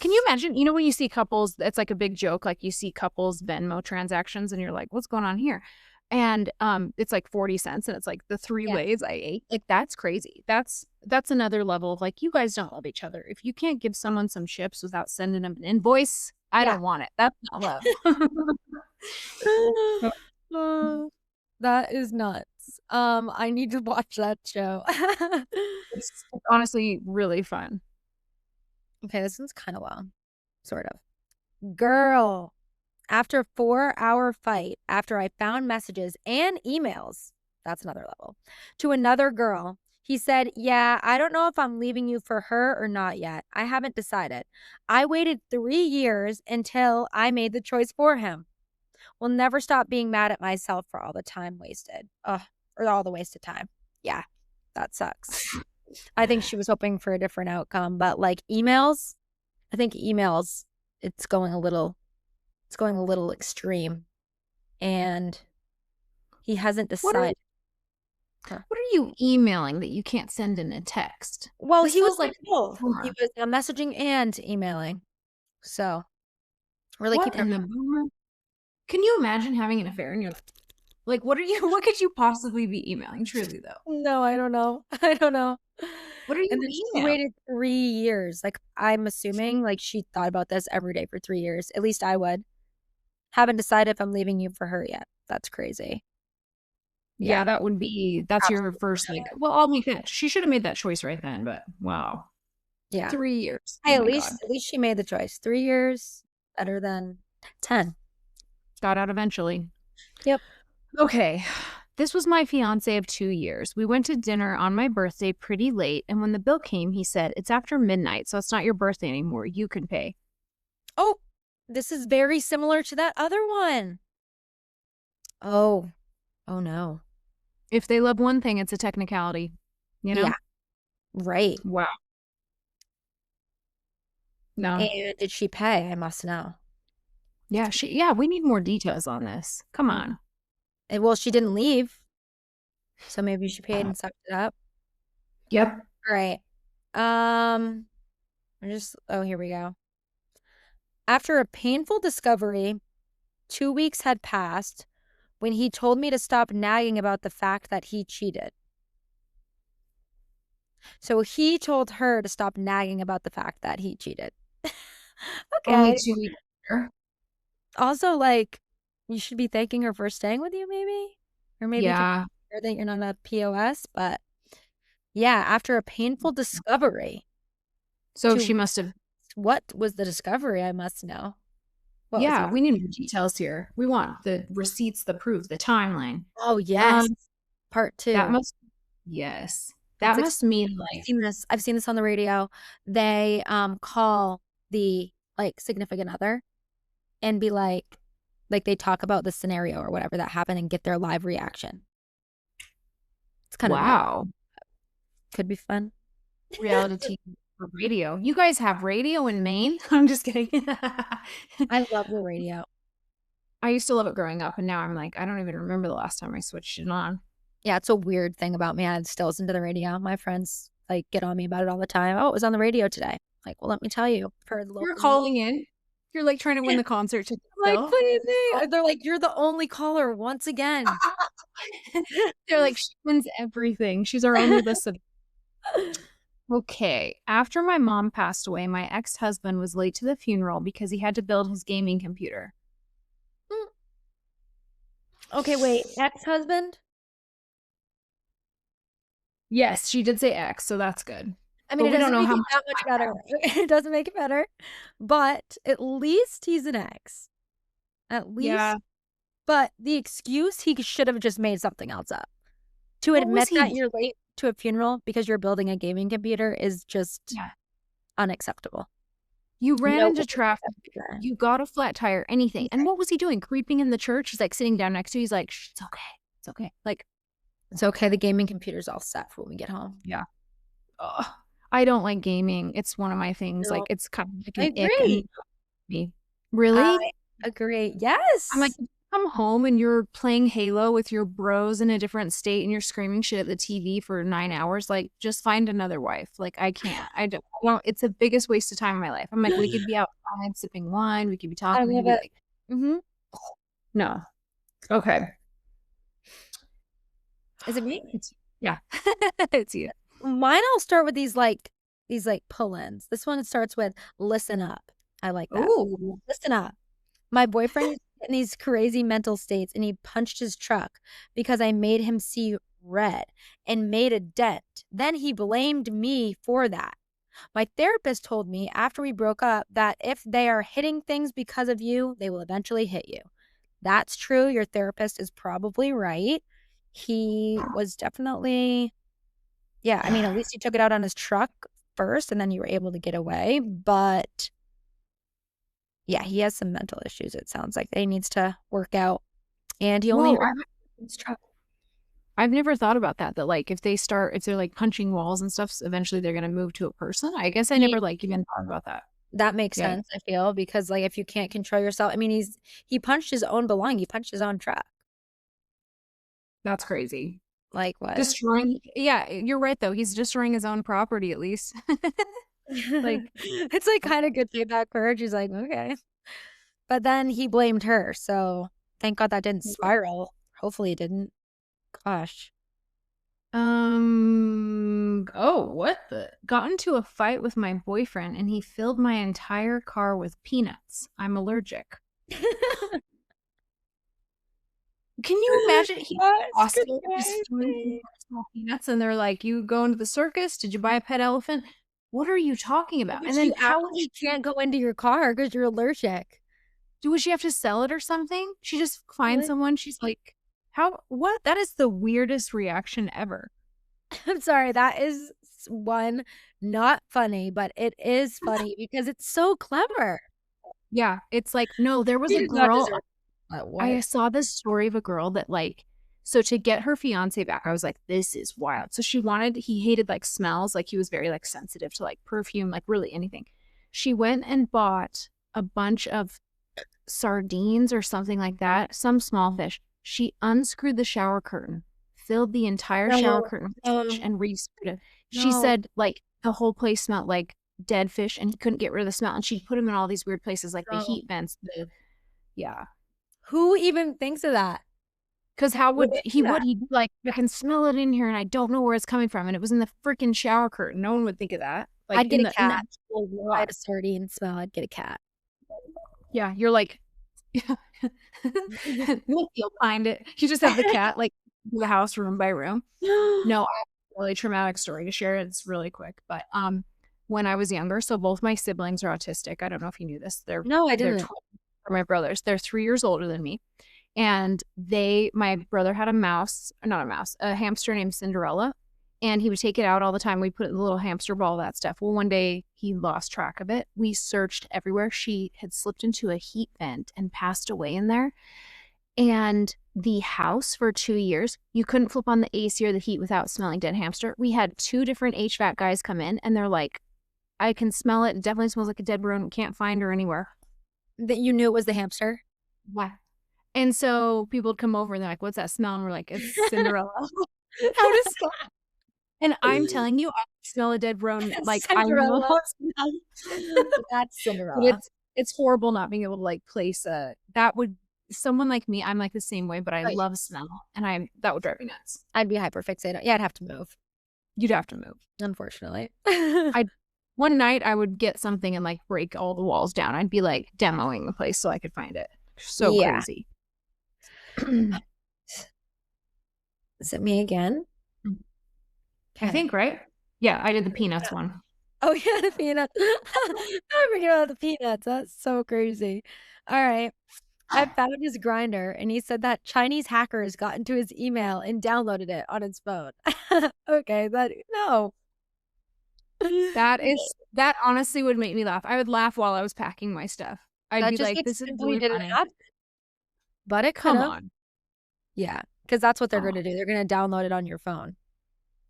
can you imagine? You know, when you see couples, it's like a big joke. Like you see couples Venmo transactions, and you're like, "What's going on here?" And it's like 40 cents, and it's like the three Yeah. ways I ate. Like that's crazy. That's another level of like you guys don't love each other. If you can't give someone some chips without sending them an invoice, I Yeah. don't want it. That's not love. Uh, that is nuts. I need to watch that show. It's honestly really fun. Okay, this one's kind of long, sort of. Girl, after a 4-hour fight, after I found messages and emails, that's another level, to another girl, he said, yeah, I don't know if I'm leaving you for her or not yet. I haven't decided. I waited 3 years until I made the choice for him. Will never stop being mad at myself for all the time wasted. Ugh, or all the wasted time. Yeah, that sucks. I think she was hoping for a different outcome, but like emails, I think emails, it's going a little extreme, and he hasn't What are decided. Huh. what are you emailing that you can't send in a text? Well, This he was feels doing like both. He boomer. was messaging and emailing. So really What keeping in the boomer? Can you imagine having an affair and you're like, what are you, what could you possibly be emailing? Truly, though. No, I don't know. I don't know. What are And you then she emailing? waited 3 years. Like, I'm assuming, like, she thought about this every day for 3 years. At least I would. Haven't decided if I'm leaving you for her yet. That's crazy. Yeah, Yeah, that would be, that's your absolutely. first, like, well, I'll make that. She should have made that choice right then, but wow. Yeah. 3 years. Hey, Oh my God. at least she made the choice. 3 years better than 10. Got out eventually. Yep. Okay. This was my fiance of 2 years. We went to dinner on my birthday pretty late, and when the bill came, he said, "It's after midnight, so it's not your birthday anymore. You can pay." Oh, this is very similar to that other one. Oh. Oh, no. If they love one thing, it's a technicality, you know? Yeah, right. Wow. No. And did she pay? I must know. Yeah, yeah, we need more details on this. Come Mm. on. And well, she didn't leave, so maybe she paid and sucked it up. Yep. All right. Oh, here we go. After a painful discovery, 2 weeks had passed when he told me to stop nagging about the fact that he cheated. So he told her to stop nagging about the fact that he cheated. Only Okay. 2 weeks later. Also, like, you should be thanking her for staying with you, maybe? Or maybe Yeah. consider that you're not a POS, but yeah, after a painful discovery. So To she must have, what was the discovery? I must know. What was yeah, it? we need more details here. We want the receipts, the proof, the timeline. Oh, Um, yes. Part that 2. must Yes. It's That must mean, I've like, seen this I've seen this on the radio. They, call the, like, significant other and be like, they talk about the scenario or whatever that happened and get their live reaction. It's kinda nuts. wow, Could be fun. reality TV for radio. You guys have radio in Maine? I'm just kidding. I love the radio. I used to love it growing up, and now I'm like, I don't even remember the last time I switched it on. Yeah, it's a weird thing about me. I still listen to the radio. My friends, like, get on me about it all the time. "Oh, it was on the radio today." Like, "Well, let me tell you, per the You're local news." calling in? You're, like, trying to win the concert ticket Like, still? "Please me." They're like, "You're the only caller once again." They're like, "She wins everything. She's our only listener." Okay. After my mom passed away, my ex-husband was late to the funeral because he had to build his gaming computer. Mm. Okay, wait, ex-husband? Yes, she did say ex, so that's good. I mean, But it we don't doesn't know make how it much that much better. It doesn't make it better, but at least he's an ex. At Yeah. least but the excuse, he should have just made something else up. To What was admit he that you're late to a funeral because you're building a gaming computer is just Yeah. unacceptable. You ran No into one traffic, accepts that. you got a flat tire, anything. And Yeah. what was he doing? Creeping in the church? He's, like, sitting down next to you, he's like, "Shh, it's okay. It's okay." Like, It's okay, the gaming computer's all set for when we get home. yeah. Ugh. I don't like gaming. It's one of my things, like, No, it's kind of like I an ick agree. and me. Really? I agree. I'm like, Yes! if you come home and you're playing Halo with your bros in a different state and you're screaming shit at the TV for 9 hours, like, just find another wife. Like, I can't. I don't it's the biggest waste of time in my life. I'm like, we could be outside sipping wine, we could be I talking, we could love be it. like, Mhm. no. Okay. Is it me? It's yeah. It's you. Mine all start with these pull-ins. This one starts with, "Listen up." I like that. Ooh. "Listen up. My boyfriend is in these crazy mental states, and he punched his truck because I made him see red and made a dent. Then he blamed me for that. My therapist told me after we broke up that if they are hitting things because of you, they will eventually hit you. That's true. Your therapist is probably right. He was definitely, yeah, I mean, at least he took it out on his truck first and then you were able to get away. But yeah, he has some mental issues, it sounds like that he needs to work out. And he only Whoa, hurt his truck. I've never thought about that, that, like, if they're, like, punching walls and stuff, eventually they're gonna move to a person? I guess I He never, like, even thought about that. That makes Yeah, sense, I feel, because, like, if you can't control yourself, I mean, he punched his own belonging, he punched his own truck. that's crazy. Like, what? Destroying yeah, you're right, though, he's destroying his own property at least. Like, It's, like, kinda good feedback for her, she's like, "Okay." But then he blamed her, so thank God that didn't spiral. Hopefully it didn't. Gosh. oh, what the got into a fight with my boyfriend, and he filled my entire car with peanuts. I'm allergic. Can you imagine he That's lost it, just throwing crazy. small peanuts, and they're like, "You going to the circus? Did you buy a pet elephant? What are you talking about?" And But then you how actually can't go into your car because 'cause you're allergic. would she have to sell it or something? She just finds What? someone, she's like, "How what?" That is the weirdest reaction ever. I'm sorry, that is one, not funny, but it is funny because it's so clever. Yeah, it's like, no, there was He a does not girl deserve I what? saw this story of a girl that, like so to get her fiancé back, I was like, "This is wild." So he hated, like, smells, like, he was very, like, sensitive to, like, perfume, like, really anything. She went and bought a bunch of sardines or something like that, some small fish. She unscrewed the shower curtain, filled the entire shower No, curtain with fish, no, and re-screwed it. She no. said, like, the whole place smelled like dead fish, and he couldn't get rid of the smell, and she'd put him in all these weird places, like the No. heat vents, the yeah. Who even thinks of that? 'Cause how Who would would do that? he'd be like, "I can smell it in here, and I don't know where it's coming from," and it was in the freaking shower curtain. No one would think of that, like, I'd get a in the cat. actual If I wash. had a sardine smell, I'd get a cat. Yeah, you're like you'll find it. You just have the cat, like, the house room by room. No, I have a really traumatic story to share, it's really quick, but, when I was younger so both my siblings are autistic, I don't know if you knew this, No, I they're didn't. twins, they're my brothers, they're 3 years older than me, and my brother had a hamster named Cinderella, and he would take it out all the time. We put it in the little hamster ball, that stuff. Well, one day he lost track of it. We searched everywhere. She had slipped into a heat vent and passed away in there. And the house for 2 years, you couldn't flip on the AC or the heat without smelling dead hamster. We had 2 different HVAC guys come in, and they're like, "I can smell it. It definitely smells like a dead rodent. Can't find her anywhere." That you knew it was the hamster? Why? And so people would come over and they're like, "What's that smell?" And we're like, "It's Cinderella." How does and I'm telling you, I smell a dead rodent, like, I know Cinderella. how it smells. That's But Cinderella. it's horrible not being able to, like, place a that would someone like me, I'm, like, the same way, but I Oh, yeah. love smell, and that would drive me nuts. I'd be hyperfixated. Yeah, I'd have to move, You'd have to move. unfortunately. I one night, I would get something and, like, break all the walls down. I'd be, like, demoing the place so I could find it. So Yeah. crazy. Is it me again? I Okay. think, right? Yeah, I did the peanuts one. Oh, yeah, the peanuts. I forget about the peanuts. That's so crazy. Alright. I found his Grindr, and he said that Chinese hackers got into his email and downloaded it on his phone. Okay, that no. That honestly would make me laugh. I would laugh while I was packing my stuff. I'd That be just like, makes "This is it so he really didn't funny." have to, but it Come could've. on. Yeah, because that's what they're Oh. gonna do. They're gonna download it on your phone.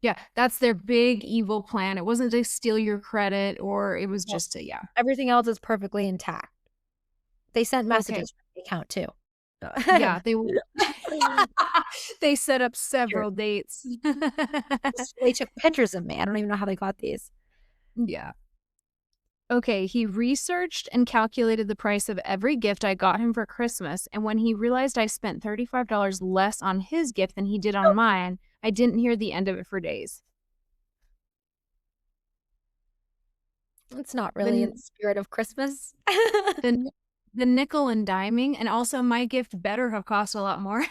Yeah, that's their big evil plan. It wasn't to steal your credit or it was Well, just to yeah. everything else is perfectly intact. They sent Okay. messages from the account too. Yeah, they will they set up Sure. several dates. They took pictures of me. I don't even know how they got these. Yeah. Okay, he researched and calculated the price of every gift I got him for Christmas, and when he realized I spent $35 less on his gift than he did on mine, I didn't hear the end of it for days. It's not really in The the spirit of Christmas. the ni the nickel and diming, and also my gift better have cost a lot more.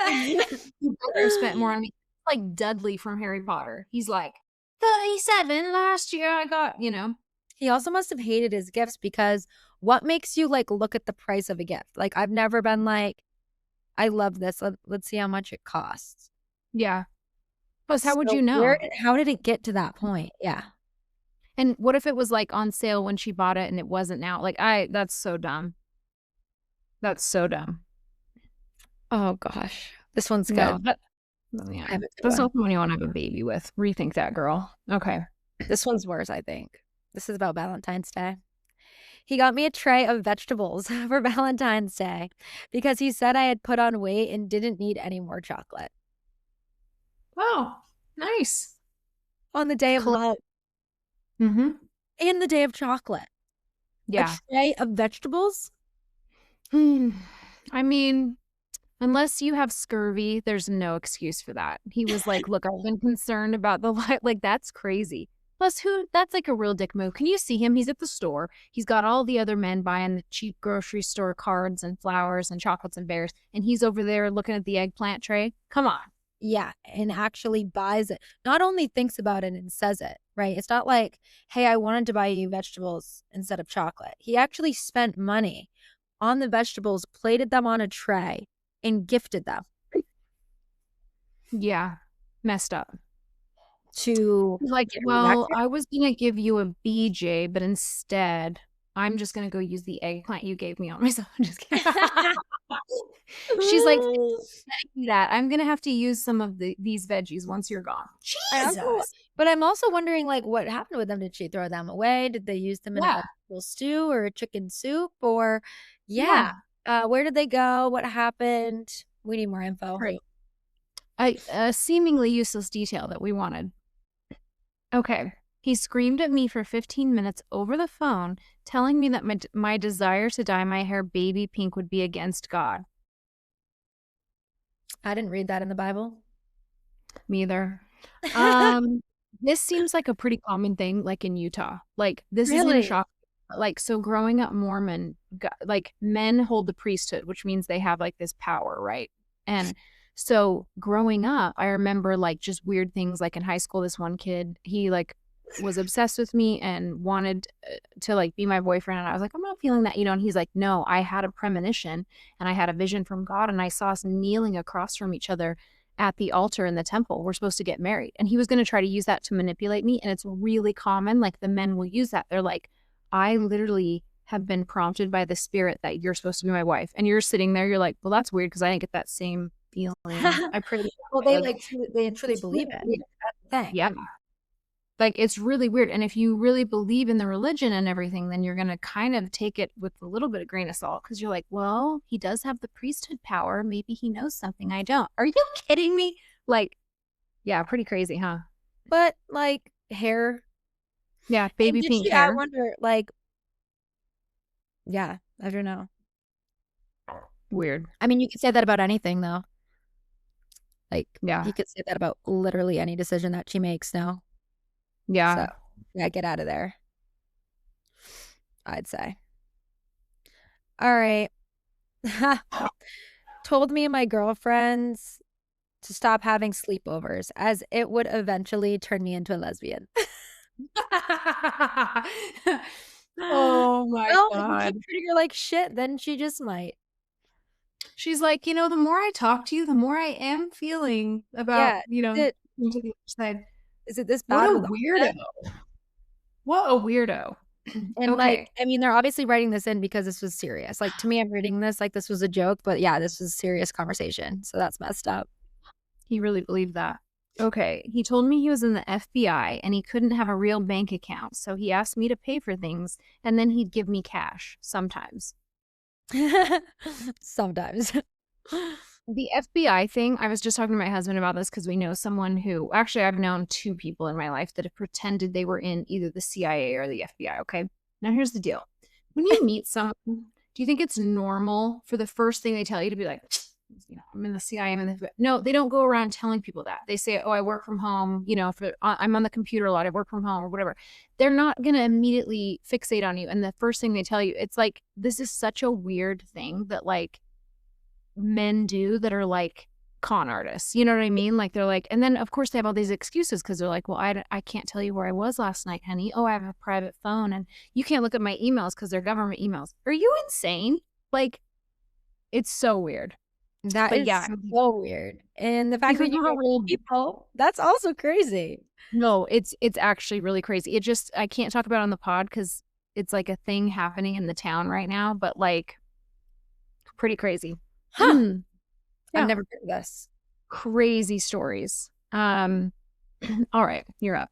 You better have spent more on me. Like Dudley from Harry Potter. He's like, "37 last year I got," you know? He also must have hated his gifts because what makes you, like, look at the price of a gift? Like, I've never been like, "I love this. Let's see how much it costs." Yeah. Plus, how would So you where know? did how did it get to that point? Yeah. And what if it was, like, on sale when she bought it and it wasn't now? Like, I that's so dumb. That's so dumb. Oh gosh. This one's No, good. that oh, yeah. I have a good That's one. not someone you wanna have a baby with. Rethink that, girl. Okay. This one's worse, I think. This is about Valentine's Day. He got me a tray of vegetables for Valentine's Day because he said I had put on weight and didn't need any more chocolate. Wow. Nice. On the day of Cl love Mhm. and the day of chocolate. A Yeah. tray of vegetables? Hmm. I mean, unless you have scurvy, there's no excuse for that. He was like, "Look, I've been concerned about the light." Like, that's crazy. Plus, who that's like a real dick move. Can you see him? He's at the store. He's got all the other men buying the cheap grocery store cards and flowers and chocolates and bears, and he's over there looking at the eggplant tray. Come on. Yeah, and actually buys it. Not only thinks about it and says it, right? It's not like, "Hey, I wanted to buy you vegetables instead of chocolate." He actually spent money on the vegetables, plated them on a tray, and gifted them Yeah. Messed up. to He's like, get me back "Well, there. I was gonna give you a BJ, but instead, I'm just gonna go use the eggplant you gave me on myself." I'm just kidding. She's like, "Do that. I'm gonna have to use some of these veggies once you're gone." I also Jesus. but I'm also wondering, like, what happened with them? Did she throw them away? Did they use them in a Yeah, vegetable stew or a chicken soup? Or yeah, yeah, where did they go? What happened? We need more info. right. A seemingly useless detail that we wanted. Okay. He screamed at me for 15 minutes over the phone, telling me that my desire to dye my hair baby pink would be against God. I didn't read that in the Bible. Me either. Um, this seems like a pretty common thing, like, in Utah. Like, this isn't Really? shock like, so growing up Mormon, like, men hold the priesthood, which means they have, like, this power, right? And so growing up, I remember, like, just weird things, like, in high school, this one kid, he, like, was obsessed with me and wanted, to, like, be my boyfriend, and I was like, "I'm not feeling that," you know, and he's like, "No, I had a premonition, and I had a vision from God, and I saw us kneeling across from each other at the altar in the temple. We're supposed to get married. And he was going to try to use that to manipulate me. And it's really common. Like the men will use that. They're like, I literally have been prompted by the spirit that you're supposed to be my wife. And you're sitting there, you're like, well, that's weird because I didn't get that same feeling. I prayed it Well, that way. Like, they truly it's believe really it. weird. That's the thing. Yeah. Like it's really weird. And if you really believe in the religion and everything, then you're going to kind of take it with a little bit of grain of salt because you're like, well, he does have the priesthood power. Maybe he knows something I don't. Are you kidding me? Like, yeah, pretty crazy, huh? But, like, hair Yeah, and baby did pink she I hair. wonder, like yeah, I don't know. Weird. I mean, you could say that about anything, though. Like, Yeah. he could say that about literally any decision that she makes now. So, Yeah. yeah, get out of there, I'd say. Alright. Told me and my girlfriends to stop having sleepovers as it would eventually turn me into a lesbian. Oh my Well, if you God. keep treating her like shit, then she just might. She's like, the more I talk to you, the more I am feeling about, Yeah. to the other side. Is it this What bad a with all of weirdo. them? What a weirdo. And, like, Okay. I mean, they're obviously writing this in because this was serious. Like, to me, I'm reading this like this was a joke, but yeah, this was a serious conversation, so that's messed up. He really believed that. Okay. He told me he was in the FBI and he couldn't have a real bank account. So he asked me to pay for things and then he'd give me cash sometimes. Sometimes. The FBI thing, I was just talking to my husband about this because we know someone who actually I've known two people in my life that have pretended they were in either the CIA or the FBI. Okay. Now here's the deal. When you meet someone, do you think it's normal for the first thing they tell you to be like, I'm in the CIA, I'm in the FBI? No, they don't go around telling people that. They say, oh, I work from home, I'm on the computer a lot, I work from home or whatever. They're not going to immediately fixate on you. And the first thing they tell you, it's like, this is such a weird thing that like men do that are like con artists. You know what I mean? Like they're like, and then of course they have all these excuses because they're like, well, I can't tell you where I was last night, honey. Oh, I have a private phone and you can't look at my emails because they're government emails. Are you insane? Like, it's so weird. That But is yeah, so weird. And the fact he's that you not know real. people, that's also crazy. No, it's actually really crazy. It just I can't talk about it on the pod because it's like a thing happening in the town right now, but like pretty crazy. Huh. I've Yeah. never heard of this. Crazy stories. All right, you're up.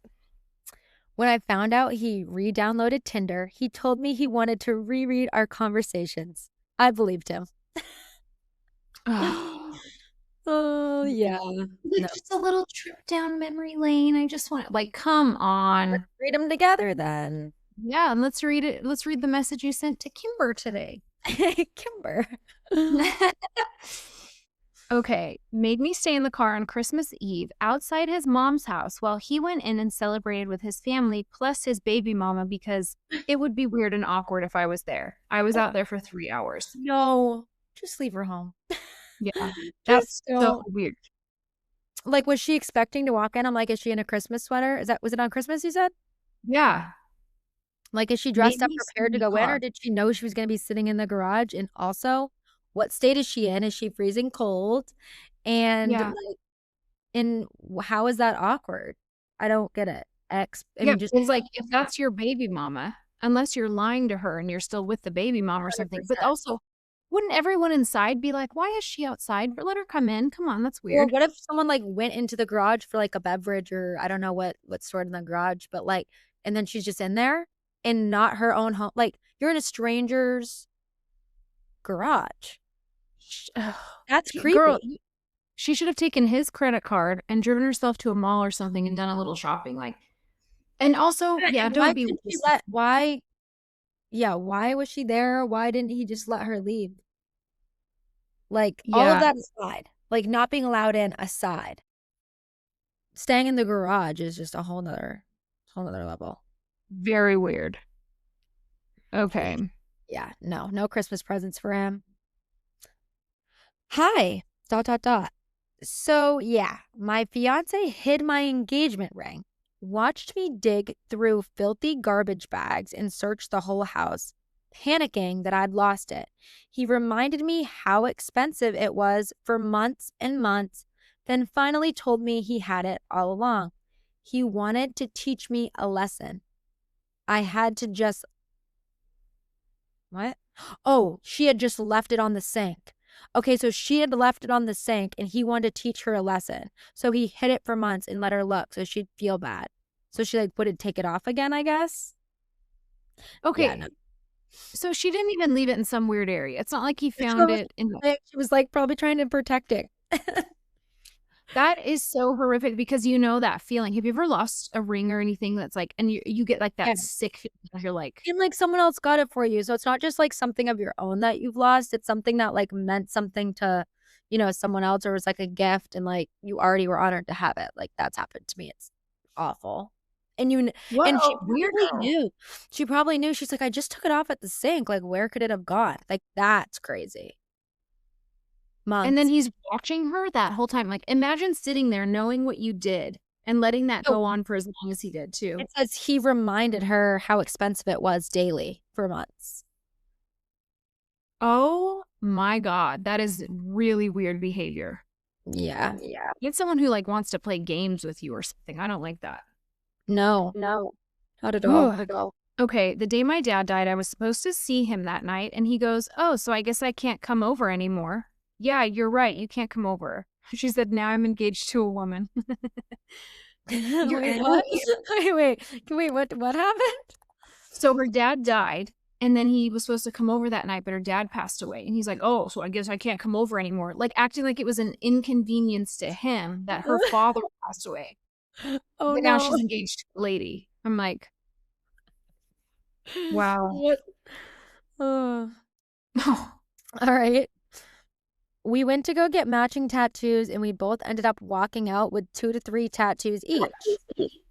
When I found out he re-downloaded Tinder, he told me he wanted to reread our conversations. I believed him. Oh, yeah. No. Just a little trip down memory lane. I just want like, come on. Read them together then. Yeah, and let's read it. Let's read the message you sent to Kimber today. Kimber. Okay, made me stay in the car on Christmas Eve outside his mom's house while he went in and celebrated with his family plus his baby mama because it would be weird and awkward if I was there. I was out there for 3 hours. No, just leave her home. Yeah, that's Just so don't. weird. Like, was she expecting to walk in? I'm like, is she in a Christmas sweater? Was it on Christmas, you said? Yeah, Like, is she made dressed up me stay prepared in to the go in, or car. did she know she was gonna be sitting in the garage? And also, what state is she in? Is she freezing cold? And, Yeah. like, how is that awkward? I don't get it. I Yeah, mean, just it's like, if that's your baby mama, unless you're lying to her and you're still with the baby mom or something, but 100%. also, wouldn't everyone inside be like, "Why is she outside? But let her come in. Come on, that's Or weird." what if someone, like, went into the garage for, like, a beverage or I don't know what's stored in the garage, but, like and then she's just in there and not her own home like, you're in a stranger's garage. Ugh, That's girl, creepy. she should have taken his credit card and driven herself to a mall or something and done a little shopping, like and also, Yeah, yeah, and why don't be couldn't she why was she there? Why didn't he just let her leave? Like, all of yeah, that aside, like, not being allowed in aside, staying in the garage is just a whole nother level. very weird. Yeah. Okay. Yeah, no Christmas presents for him. Hi, dot, dot, dot. So, yeah, my fiance hid my engagement ring, watched me dig through filthy garbage bags and search the whole house, panicking that I'd lost it. He reminded me how expensive it was for months and months, then finally told me he had it all along. He wanted to teach me a lesson. I had to just what? Oh, she had just left it on the sink. Okay, so she had left it on the sink and he wanted to teach her a lesson. So he hid it for months and let her look so she'd feel bad. So she like wouldn't take it off again, I guess. Yeah, no. Okay, so she didn't even leave it in some weird area. It's not like he She found was it in she was like probably trying to protect it. that is so horrific because you know that feeling. Have you ever lost a ring or anything that's like and you get like Yeah. that sick feeling, you're like, And like someone else got it for you. So it's not just like something of your own that you've lost. It's something that like meant something to, someone else or was like a gift and like you already were honored to have it. Like that's happened to me. It's awful. And "What and she a probably weirdo." knew. She probably knew. She's like, I just took it off at the sink. Like, where could it have gone? Like, that's crazy. And then Months. he's watching her that whole time. Like, imagine sitting there knowing what you did and letting that So go on for as long as he did too. it says he reminded her how expensive it was daily for months. Oh my god, that is really weird behavior. Yeah. Get someone who, like, wants to play games with you or something. I don't like that. No, not at all. Ugh. Okay, the day my dad died, I was supposed to see him that night, and he goes, "Oh, so I guess I can't come over anymore." "Yeah, you're right, you can't come over." She said, "Now I'm engaged to a woman." You're Wait, in what? Wait, what happened? So her dad died, and then he was supposed to come over that night, but her dad passed away, and he's like, "Oh, so I guess I can't come over anymore," like, acting like it was an inconvenience to him that her father passed away, Oh, but now no. she's engaged to a lady. I'm like, "Wow." What? Oh. Alright. We went to go get matching tattoos, and we both ended up walking out with 2 to 3 tattoos each.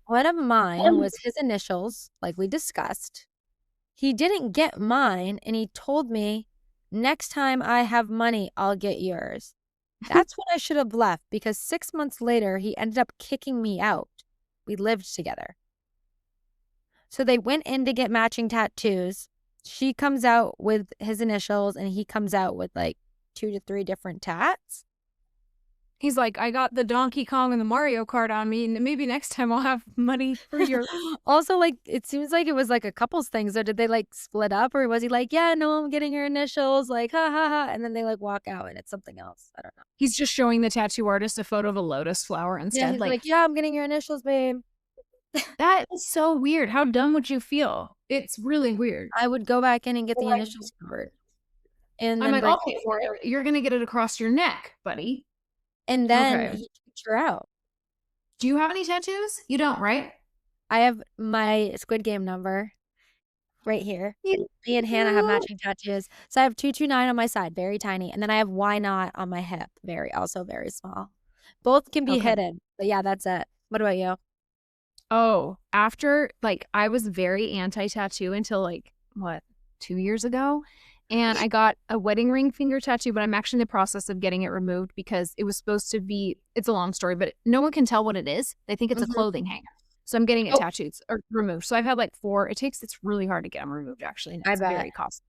One of mine was his initials, like we discussed. He didn't get mine, and he told me, "Next time I have money, I'll get yours." That's when I should have left because 6 months later, he ended up kicking me out. We lived together. So they went in to get matching tattoos. She comes out with his initials, and he comes out with, like, 2 to 3 different tats. He's like, "I got the Donkey Kong and the Mario Kart on me, and maybe next time I'll have money for your." Also, like, it seems like it was, like, a couples thing, so did they, like, split up, or was he like, "Yeah, no, I'm getting your initials," like, "Ha, ha, ha," and then they, like, walk out and it's something else? I don't know. He's just showing the tattoo artist a photo of a lotus flower Yeah, instead, he's like, like, "Yeah, I'm getting your initials, babe." that is so weird. How dumb would you feel? It's really weird. I would go back in and get the initials covered, and I'm then, like, like "I'll pay for it. You're gonna get it across your neck, buddy." and then Okay. he kicked her out. Do you have any tattoos? You don't, right? I have my Squid Game number right here. You Me and Hannah have matching tattoos. So I have 229 on my side, very tiny, and then I have why not on my hip, very small. Both can be Okay. hidden, but yeah, that's it. What about you? Oh, after like, I was very anti-tattoo until, like, what, 2 years ago? And I got a wedding ring finger tattoo, but I'm actually in the process of getting it removed because it was supposed to be it's a long story, but no one can tell what it is. They think it's a Mhm. clothing hanger. So I'm getting it Oh, tattooed or removed. So I've had, like, 4 it's really hard to get them removed, actually, and I it's bet. very costly.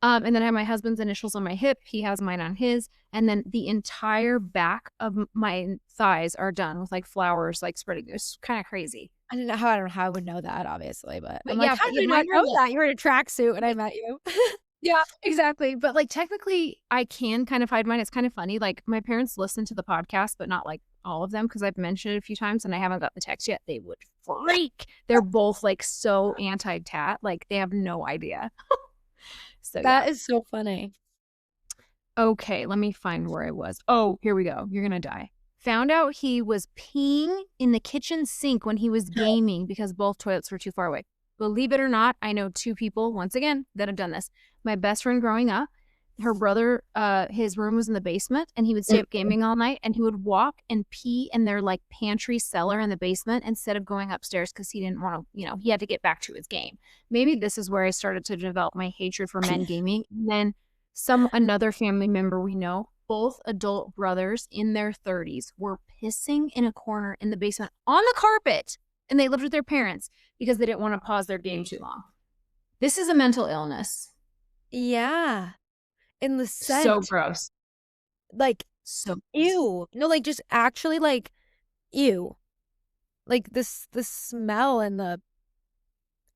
And then I have my husband's initials on my hip, he has mine on his, and then the entire back of my thighs are done with, like, flowers, like, spreading it's kinda crazy. I don't know how I would know that, obviously, but I'm like, But "How did yeah, I not mine are know like that? You were in a tracksuit when I met you." yeah, exactly, but, like, technically, I can kind of hide mine, it's kind of funny, like, my parents listen to the podcast, but not, like, all of them because 'cause I've mentioned it a few times and I haven't got the text yet, they would freak. They're both, like, so anti-tat, like, they have no idea. So, yeah. That is so funny. Okay, let me find where I was. Oh, here we go, you're gonna die. Found out he was peeing in the kitchen sink when he was gaming because both toilets were too far away. Believe it or not, I know 2 people, once again, that have done this. My best friend growing up, her brother, his room was in the basement, and he would stay up gaming all night, and he would walk and pee in their, like, pantry cellar in the basement instead of going upstairs because he didn't wanna he had to get back to his game. Maybe this is where I started to develop my hatred for men gaming, and then another family member we know, both adult brothers in their 30s were pissing in a corner in the basement on the carpet, and they lived with their parents because they didn't wanna pause their game too long. This is a mental illness. Yeah, and the So scent, gross. like, So gross. Ew. No, like, just actually, like, ew. Like, this the smell and the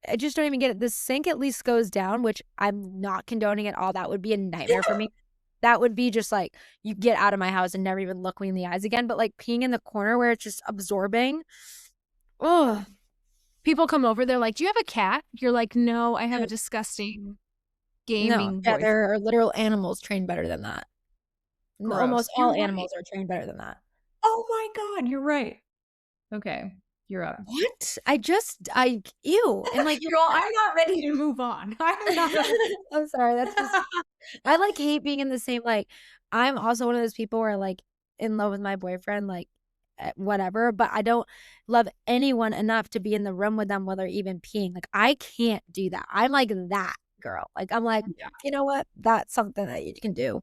I just don't even get it. The sink at least goes down, which I'm not condoning at all. That would be a nightmare for me. That would be just like, you get out of my house and never even look me in the eyes again, but, like, peeing in the corner where it's just absorbing, ugh, People come over, they're like, "Do you have a cat?" You're like, "No, I have a disgusting no. gaming Yeah, boyfriend." there are literal animals trained better than that. Gross. Almost You're all right. animals are trained better than that. Oh my god, you're right. Okay, you're up. What? I ew, and, like, Girl, I'm not ready to move on. I'm not. I'm sorry, that's just I, like, hate being in the same like, I'm also one of those people where, like, in love with my boyfriend, like, whatever, but I don't love anyone enough to be in the room with them while they're even peeing, like, I can't do that. I'm like that girl. Like, I'm like, Yeah. "You know what? That's something that you can do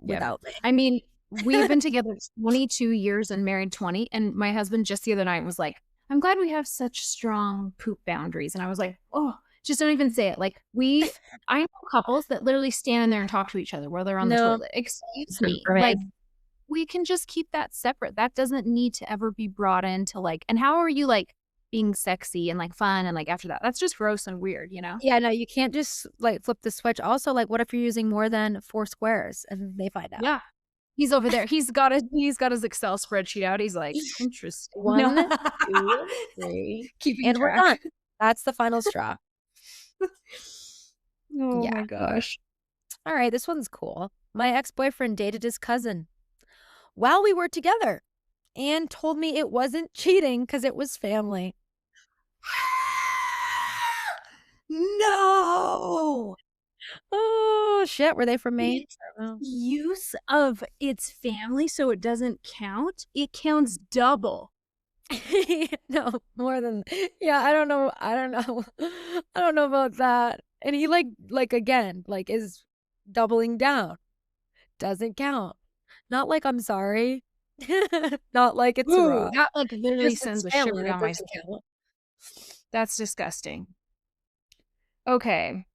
Yep. without me." I mean, we've been together 22 years and married 20, and my husband just the other night was like, "I'm glad we have such strong poop boundaries." And I was like, "Oh, just don't even say it." Like, I know couples that literally stand in there and talk to each other while they're on the No, toilet. Excuse not me. for me. Like, we can just keep that separate. That doesn't need to ever be brought into, like, and how are you, like, being sexy and, like, fun and, like, after that? That's just gross and weird, you know? Yeah, no, you can't just, like, flip the switch. Also, like, what if you're using more than 4 squares and they find out? Yeah. He's over there. He's got his Excel spreadsheet out. He's like, "Interesting." No. 1, 2, 3, Keeping and we're done. track. That's the final straw. Oh Yeah. my gosh. Alright, this one's cool. My ex-boyfriend dated his cousin while we were together and told me it wasn't cheating because it was family. No! Oh, shit, were they from Maine? Its I don't use of its family so it doesn't count? It counts double. know. No, more than yeah, I don't know. I don't know about that. And he, again, like, is doubling down. Doesn't count. Not like I'm sorry. Not like it's Ooh, wrong. that, like, literally Just it's sends a family, shiver that down my doesn't spine. count. That's disgusting. Okay.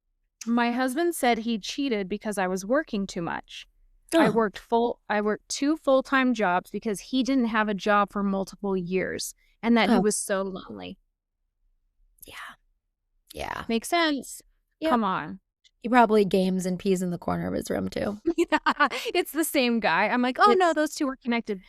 My husband said he cheated because I was working too much. Oh, I worked 2 full-time jobs because he didn't have a job for multiple years and that he oh, was so lonely. yeah, yeah. Makes sense. Yep. Come on. He probably games and pees in the corner of his room too. Yeah, it's the same guy. I'm like, "Oh, no, It's those 2 were connected."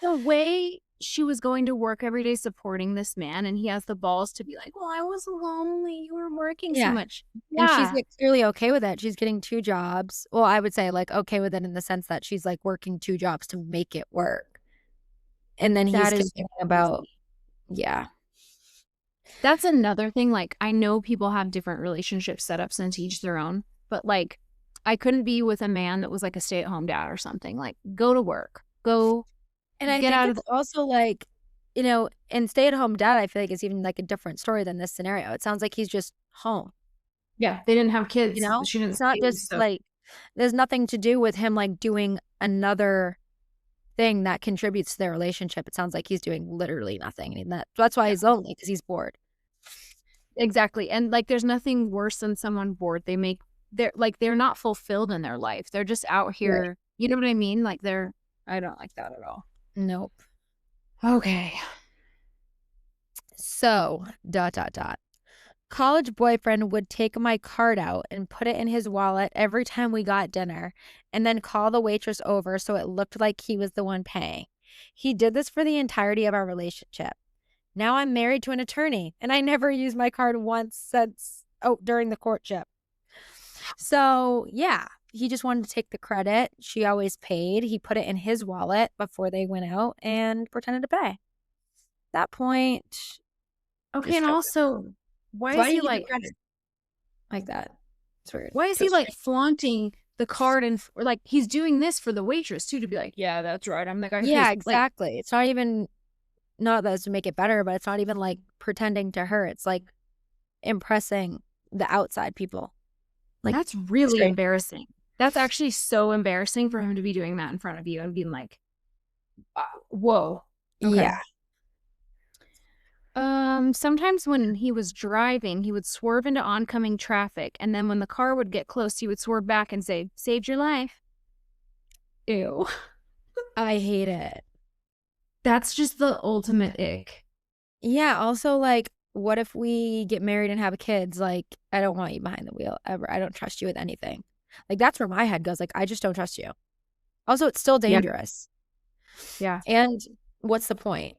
The way she was going to work every day supporting this man, and he has the balls to be like, "Well, I was lonely. You were working so yeah, much." and she's, Yeah, like, clearly okay with it. She's getting 2 jobs. Well, I would say, like, okay with it in the sense that she's, like, working 2 jobs to make it work, and then he's that is complaining about crazy. yeah. That's another thing, like, I know people have different relationship setups and to each their own, but, like, I couldn't be with a man that was, like, a stay-at-home dad or something, like, go to work, go And I get think out of it's the also, like, and stay-at-home dad, I feel like is even, like, a different story than this scenario. It sounds like he's just home, yeah, they didn't have you kids, know? she didn't It's not say just, so like there's nothing to do with him, like, doing another thing that contributes to their relationship. It sounds like he's doing literally nothing, and that's why yeah, he's lonely because he's bored. exactly, and, like, there's nothing worse than someone bored, they're not fulfilled in their life, they're just out Right. here, you know what I mean? Like, I don't like that at all. Nope. Okay. So, dot, dot, dot. College boyfriend would take my card out and put it in his wallet every time we got dinner and then call the waitress over so it looked like he was the one paying. He did this for the entirety of our relationship. Now I'm married to an attorney and I never used my card once during the courtship. So, yeah, he just wanted to take the credit. She always paid. He put it in his wallet before they went out and pretended to pay. At that point, Okay, just and choke him. also, why Why is do he, you give the like credit like that? It's weird. why is So he, like, strange. flaunting the card and or, like, he's doing this for the waitress too to be like, "Yeah, that's right, I'm the guy who Yeah, pays." Like, exactly. It's not even not that it's to make it better, but it's not even, like, pretending to her. It's, like, impressing the outside people. Like, that's really straight embarrassing. That's actually so embarrassing for him to be doing that in front of you and being like, Whoa. Okay." yeah. Sometimes when he was driving, he would swerve into oncoming traffic, and then when the car would get close, he would swerve back and say, "Saved your life." Ew. I hate it. That's just the ultimate ick. Yeah, also, like, what if we get married and have kids? Like, I don't want you behind the wheel ever. I don't trust you with anything. Like, that's where my head goes. Like, I just don't trust you. Also, it's still Yeah. dangerous. Yeah. And what's the point?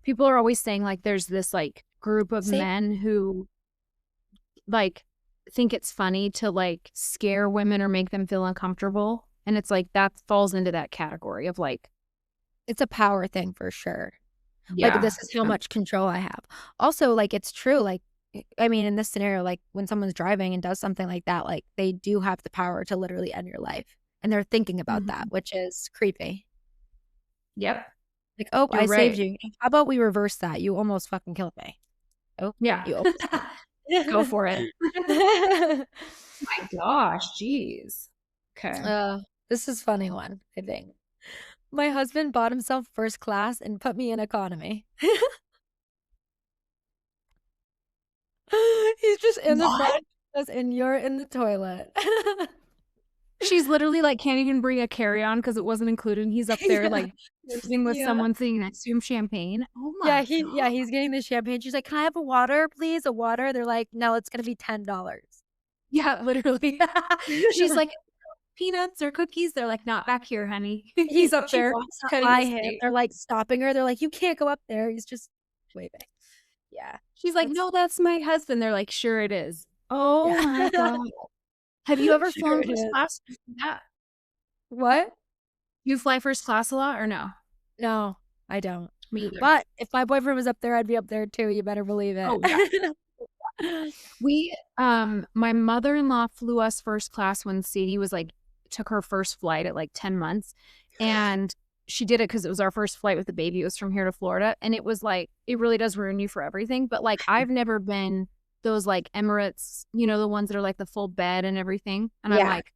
People are always saying like there's this like group of Same. men who like think it's funny to like scare women or make them feel uncomfortable. And it's like that falls into that category of like, It's a power thing for sure. Like, yeah. this is how much control I have. Also, like, it's true. Like, I mean, in this scenario, like, when someone's driving and does something like that, like, they do have the power to literally end your life. And they're thinking about that, Mhm. which is creepy. Yep. Like, "Oh, You're I saved right. you. How about we reverse that? You almost fucking killed me. Oh, Yeah. you almost killed Go me." for it. My gosh, jeez. Okay. Uh, this is funny one, I think. My husband bought himself first class and put me in economy. He's just in the What? front and you're in the toilet. She's literally like can't even bring a carry-on because it wasn't included. He's up there Yeah. like posing with Yeah. someone sitting next to him champagne. Oh my god. He's getting the champagne. She's like, "Can I have a water, please? A water?" They're like, "No, it's gonna be $10." Yeah, literally. She's like, peanuts or cookies? They're like, not back here, honey. He's up She there walks up cutting by his him. steak. They're, like, stopping her. They're like, "You can't go up there." He's just waving. Yeah. She's like, That's no, that's my husband. They're like, sure it is. yeah. Oh my god. Have you ever Sure flown it first is. class? Yeah. What? You fly first class a lot or no? No, I don't. Me either. But if my boyfriend was up there, I'd be up there too, you better believe it. Oh yeah. My mother-in-law flew us first class when Sadie was like, took her first flight at like 10 months. And she did it because it was our first flight with the baby. It was from here to Florida. And it was like, it really does ruin you for everything. But like, I've never been those like Emirates, you know, the ones that are like the full bed and everything. And I'm Yeah. like,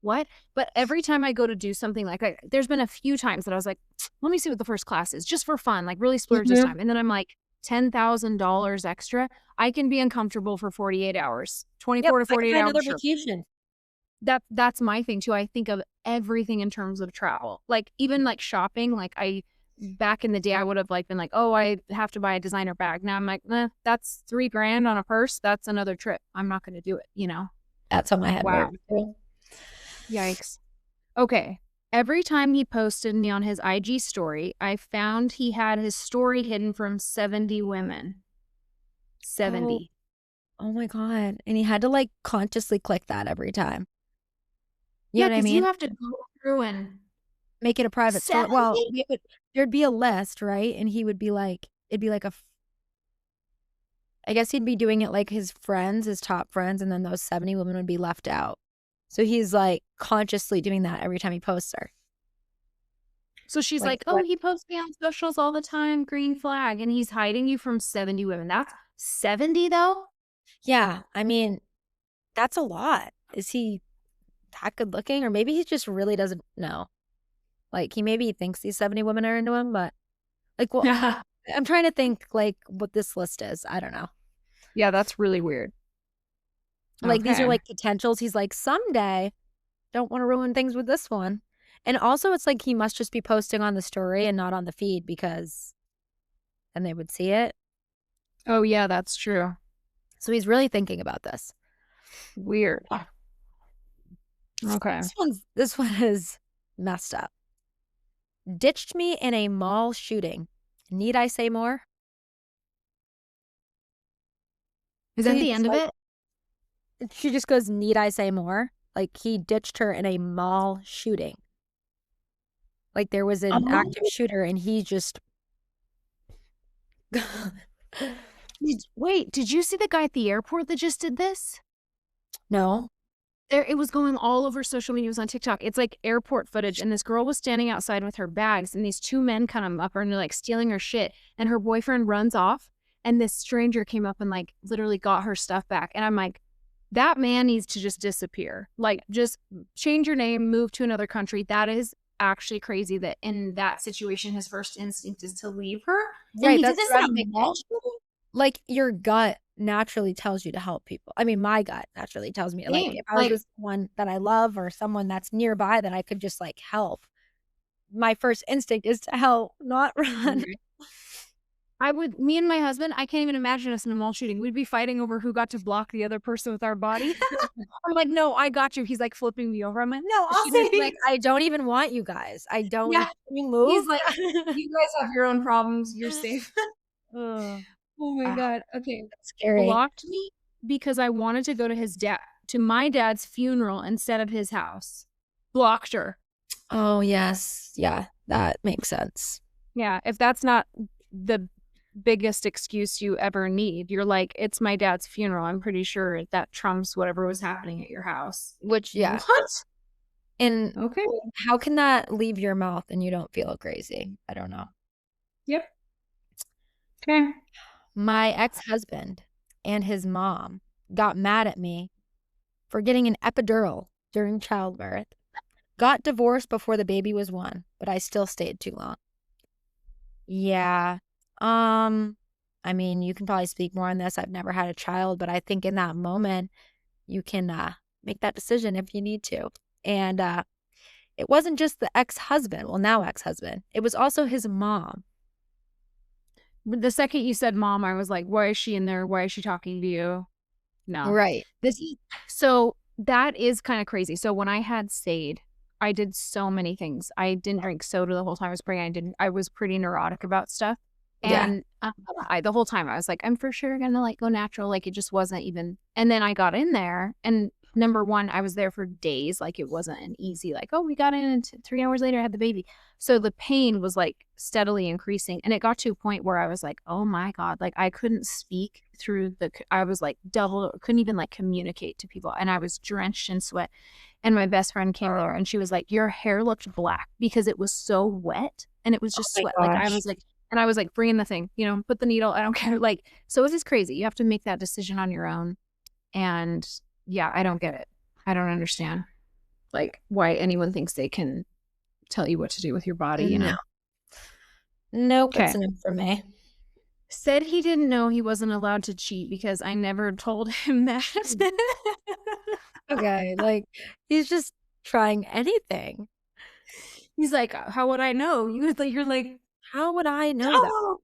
what? But every time I go to do something like that, there's been a few times that I was like, let me see what the first class is just for fun, like really splurge this Mhm. time. And then I'm like, $10,000 extra. I can be uncomfortable for 48 hours, Yep, 24 to I could 48 find hours. another Sure. vacation. That's my thing too. I think of everything in terms of travel. Like even like shopping, like back in the day I would have like been like, oh, I have to buy a designer bag. Now I'm like, nah, that's $3,000 on a purse. That's another trip. I'm not gonna do it, you know? That's how my head Wow. works too. Yikes. Okay. Every time he posted me on his IG story, I found he had his story hidden from 70 women. Oh, 70. oh my god, and he had to, like, consciously click that every time. You Yeah, know what I because you mean? have to go through and Make it a private story. Well, 70? there'd be a list, right? And he would be like it'd be like a f I guess he'd be doing it like his friends, his top friends, and then those 70 women would be left out. So he's, like, consciously doing that every time he posts her. So she's Like, like, oh, what he posts me on socials all the time, green flag, and he's hiding you from 70 women. That's 70 though? yeah, I mean, that's a lot. Is he that good looking? Or maybe he just really doesn't know. Like, he maybe thinks these 70 women are into him, but, like, well, Yeah. I'm trying to think, like, what this list is. I don't know. Yeah, that's really weird. Like, these are, Okay. like, potentials. He's like, "Someday, don't wanna ruin things with this one." And also, it's like he must just be posting on the story and not on the feed because then they would see it. Oh, yeah, that's true. So he's really thinking about this. Weird. Okay. This one is messed up. Ditched me in a mall shooting. Need I say more? Is So that he's the just end of like it? she just goes, "Need I say more?" Like, he ditched her in a mall shooting. Like, there was an active Oh, shooter, and he just wait, did you see the guy at the airport that just did this? No. There, it was going all over social media. It was on TikTok. It's like airport footage, and this girl was standing outside with her bags, and these two men come up and they're like stealing her shit. And her boyfriend runs off, and this stranger came up and like literally got her stuff back. And I'm like, that man needs to just disappear. Like, just change your name, move to another country. That is actually crazy. That in that situation, his first instinct is to leave her, and Right, he did that's this what in I'm a thinking. mall shooting? Like, your gut. naturally tells you to help people. I mean, my gut naturally tells me, like, Same. if I was Like, with someone that I love or someone that's nearby that I could just, like, help, my first instinct is to help, not run. mhm. I would me and my husband, I can't even imagine us in a mall shooting. We'd be fighting over who got to block the other person with our body. I'm like, "No, I got you." He's, like, flipping me over. I'm like, "No, I'll She'd be save like, you." "I don't even want you guys. I don't Yeah. can you He's move?" like, "You guys have your own problems. You're safe." Ugh. Oh my Ah, god. Okay. that's scary. Blocked me because I wanted to go to my dad's funeral instead of his house. Blocked her. Oh, yes. Yeah, that makes sense. Yeah, if that's not the biggest excuse you ever need, you're like, "It's my dad's funeral. I'm pretty sure that trumps whatever was happening at your house." Which yeah, What? and Okay. how can that leave your mouth and you don't feel crazy? I don't know. Yep. Okay. My ex-husband and his mom got mad at me for getting an epidural during childbirth. Got divorced before the baby was 1, but I still stayed too long. Yeah. Um, I mean, you can probably speak more on this. I've never had a child, but I think in that moment, you can, make that decision if you need to. And, it wasn't just the ex-husband, well, now ex-husband, it was also his mom. But the second you said mom, I was like, "Why is she in there? Why is she talking to you?" No. Right. This is so that is kinda crazy. So when I had Sade, I did so many things. I didn't drink soda the whole time I was pregnant. I was pretty neurotic about stuff. Yeah. And, I the whole time I was like, "I'm for sure gonna, like, go natural," like, it just wasn't even and then I got in there, and number 1, I was there for days, like, it wasn't an easy, like, "Oh, we got in, and 3 hours later, I had the baby." So the pain was, like, steadily increasing, and it got to a point where I was like, "Oh my god," like, I couldn't speak through I was, like, double couldn't even, like, communicate to people, and I was drenched in sweat, and my best friend came over, and she was like, "Your hair looked black because it was so wet, and it was Oh just my sweat." Like, I gosh. was like and I was like, "Bring in the thing, you know, put the needle, I don't care." Like, so it is crazy. You have to make that decision on your own, and, yeah, I don't get it. I don't understand, like, why anyone thinks they can tell you what to do with your body, you No. know? Nope, it's Okay. a no for me. Said he didn't know he wasn't allowed to cheat because I never told him that. Okay, like, he's just trying anything. He's like, "How would I know?" You're like, How would I know that? "Oh!"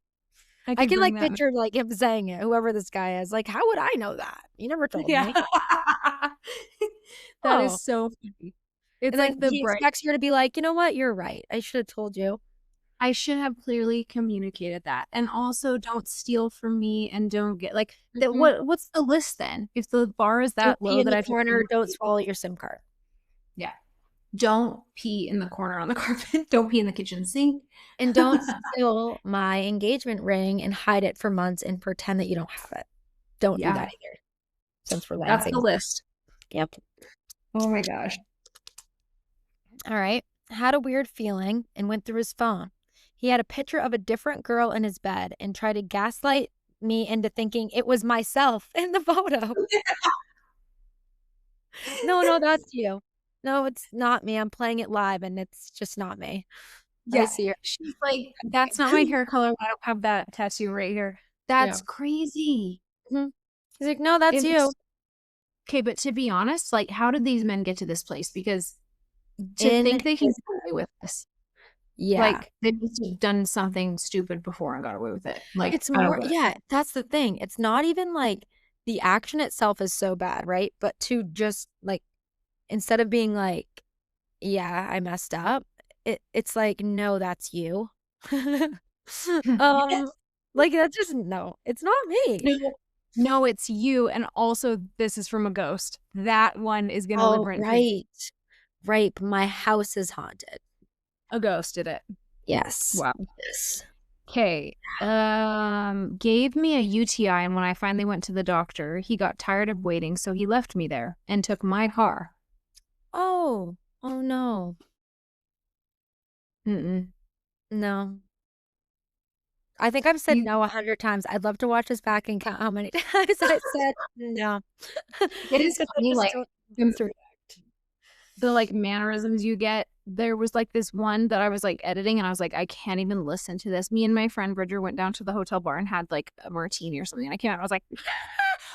I I could can, bring like, that picture, like, him saying it, whoever this guy is, like, "How would I know that? You never told Yeah. me." That Oh, is so funny. It's and then like the he bright expects you to be like, "You know what? You're right. I should have told you." I should have clearly communicated that, and also don't steal from me and don't get like, that Mhm. what's the list then? If the bar is Don't that pee low in that the I have to pay corner, more don't people swallow your SIM card. yeah. Don't pee in the corner on the carpet, don't pee in the kitchen sink. And don't steal my engagement ring and hide it for months and pretend that you don't have it. Don't do that Yeah, either, since we're that's the Lansing. list. Yep. Oh my gosh. Alright. Had a weird feeling and went through his phone. He had a picture of a different girl in his bed and tried to gaslight me into thinking it was myself in the photo. "No, no, that's you. No, it's not me. I'm playing it live, and it's just not me. I Yeah, see her." she's like, "That's not my hair color, I don't have that tattoo right here." Yeah. That's crazy. Mhm. He's like, "No, that's It you." makes okay, but to be honest, like, how did these men get to this place? Because to In think they can his get away with this, Yeah. like, they must have done something stupid before and got away with it. Like, It's I don't more get it. yeah, that's the thing. It's not even, like, the action itself is so bad, right? But to just, like, instead of being like, "Yeah, I messed up," it's like, "No, that's you." Um, Yes. like, that's just no, it's not me. No. No, it's you, and also this is from a ghost. That one is gonna live Oh, rent free. right. Right, but my house is haunted. A ghost did it. Yes. Wow. Yes. 'Kay, gave me a UTI, and when I finally went to the doctor, he got tired of waiting, so he left me there and took my car. Oh. Oh, no. Mm-mm. No. I think I've said You no 100 times. I'd love to watch this back and count how many times I said no. it is Because I funny, just like, don't um misreact. the like mannerisms you get. There was like this one that I was like editing and I was like, I can't even listen to this. Me and my friend Bridger went down to the hotel bar and had like a martini or something. And I came out and I was like,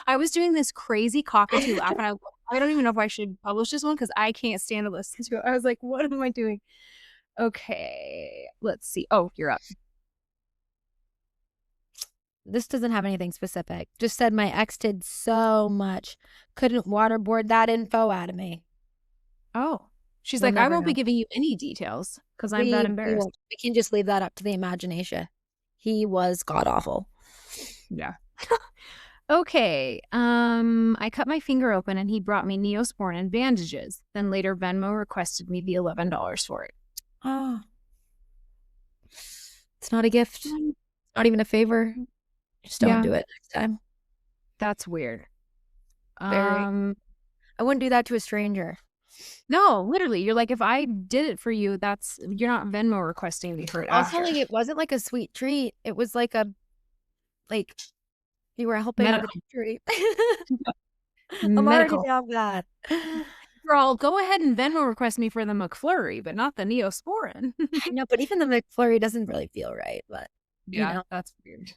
I was doing this crazy cockatoo laugh and I don't even know if I should publish this one because I can't stand to listen to it. I was like, what am I doing? Okay, let's see. Oh, you're up. This doesn't have anything specific. Just said my ex did so much. Couldn't waterboard that info out of me. Oh, she's We'll like, I never won't be know. giving you any details because I'm that We embarrassed. won't. We can just leave that up to the imagination. He was god awful. Yeah. Okay. I cut my finger open and he brought me Neosporin and bandages. Then later Venmo requested me the $11 for it. Oh, it's not a gift. Not even a favor. Just don't Yeah, do it next time. that's weird. Very. Um, I wouldn't do that to a stranger. no, literally, you're like, if I did it for you, that's you're not Venmo requesting me for it Also, after. like it wasn't like a sweet treat. It was like you were helping out a Medical. treat. I'm already Medical. down bad. Girl, go ahead and Venmo request me for the McFlurry, but not the Neosporin. I know, but even the McFlurry doesn't really feel right. But you Yeah, know. that's weird.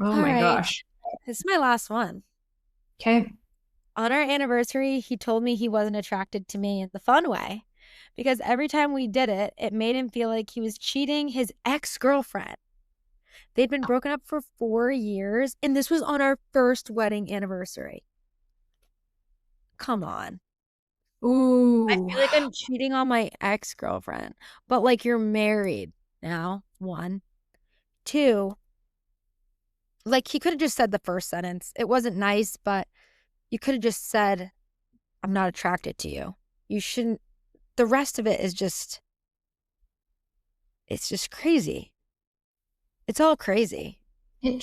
Oh All my right. gosh. This is my last one. Okay. On our anniversary, he told me he wasn't attracted to me in the fun way because every time we did it, it made him feel like he was cheating his ex-girlfriend. They'd been broken up for 4 years, and this was on our first wedding anniversary. Come on. I Ooh. feel like I'm cheating on my ex-girlfriend, but like you're married now. One, two, like he could have just said the first sentence. It wasn't nice, but you could have just said, I'm not attracted to you. You shouldn't. The rest of it is just, it's just crazy. It's all crazy.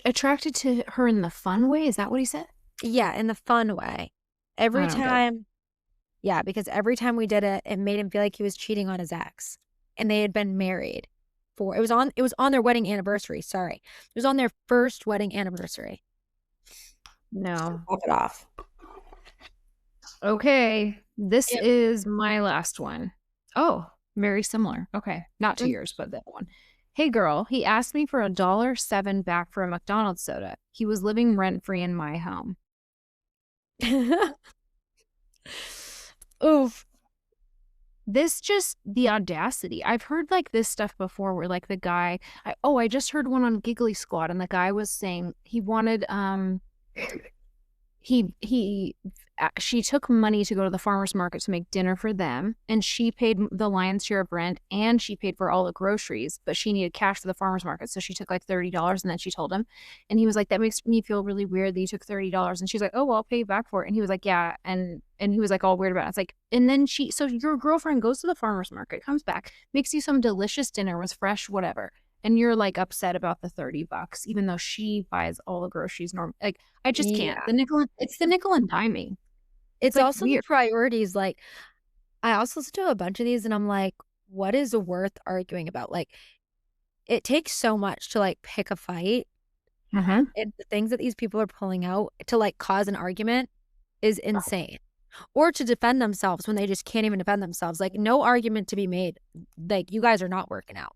Attracted to her in the fun way? Is that what he said? Yeah, in the fun way. I Every don't get it. time, yeah, because every time we did it, it made him feel like he was cheating on his ex. And they had been married for it was on their wedding anniversary, sorry. It was on their first wedding anniversary. So No. walk it off. Okay. This Yep. is my last one. Oh, very similar. Okay. Not to yours, but that one. Hey girl, he asked me for $1.07 back for a McDonald's soda. He was living rent free in my home. Oof. This just the audacity. I've heard like this stuff before where like the guy I just heard one on Giggly Squad and the guy was saying he wanted he she took money to go to the farmer's market to make dinner for them and she paid the lion's share of rent and she paid for all the groceries but she needed cash for the farmer's market so she took like $30 and then she told him and he was like that makes me feel really weird that you took $30 and she's like oh well I'll pay you back for it and he was like yeah and he was like all weird about it. It's like and then so your girlfriend goes to the farmer's market comes back makes you some delicious dinner was fresh whatever and you're like upset about the $30 even though she buys all the groceries normal like I just can't. Yeah. It's the nickel and diming. It's It's like also the weird. priorities. Like, I also listen to a bunch of these and I'm like, what is worth arguing about? Like, it takes so much to like pick a fight. Mm-hmm. And the things that these people are pulling out to like cause an argument is insane. Or to defend themselves when they just can't even defend themselves. Like, no argument to be made. Like, you guys are not working out.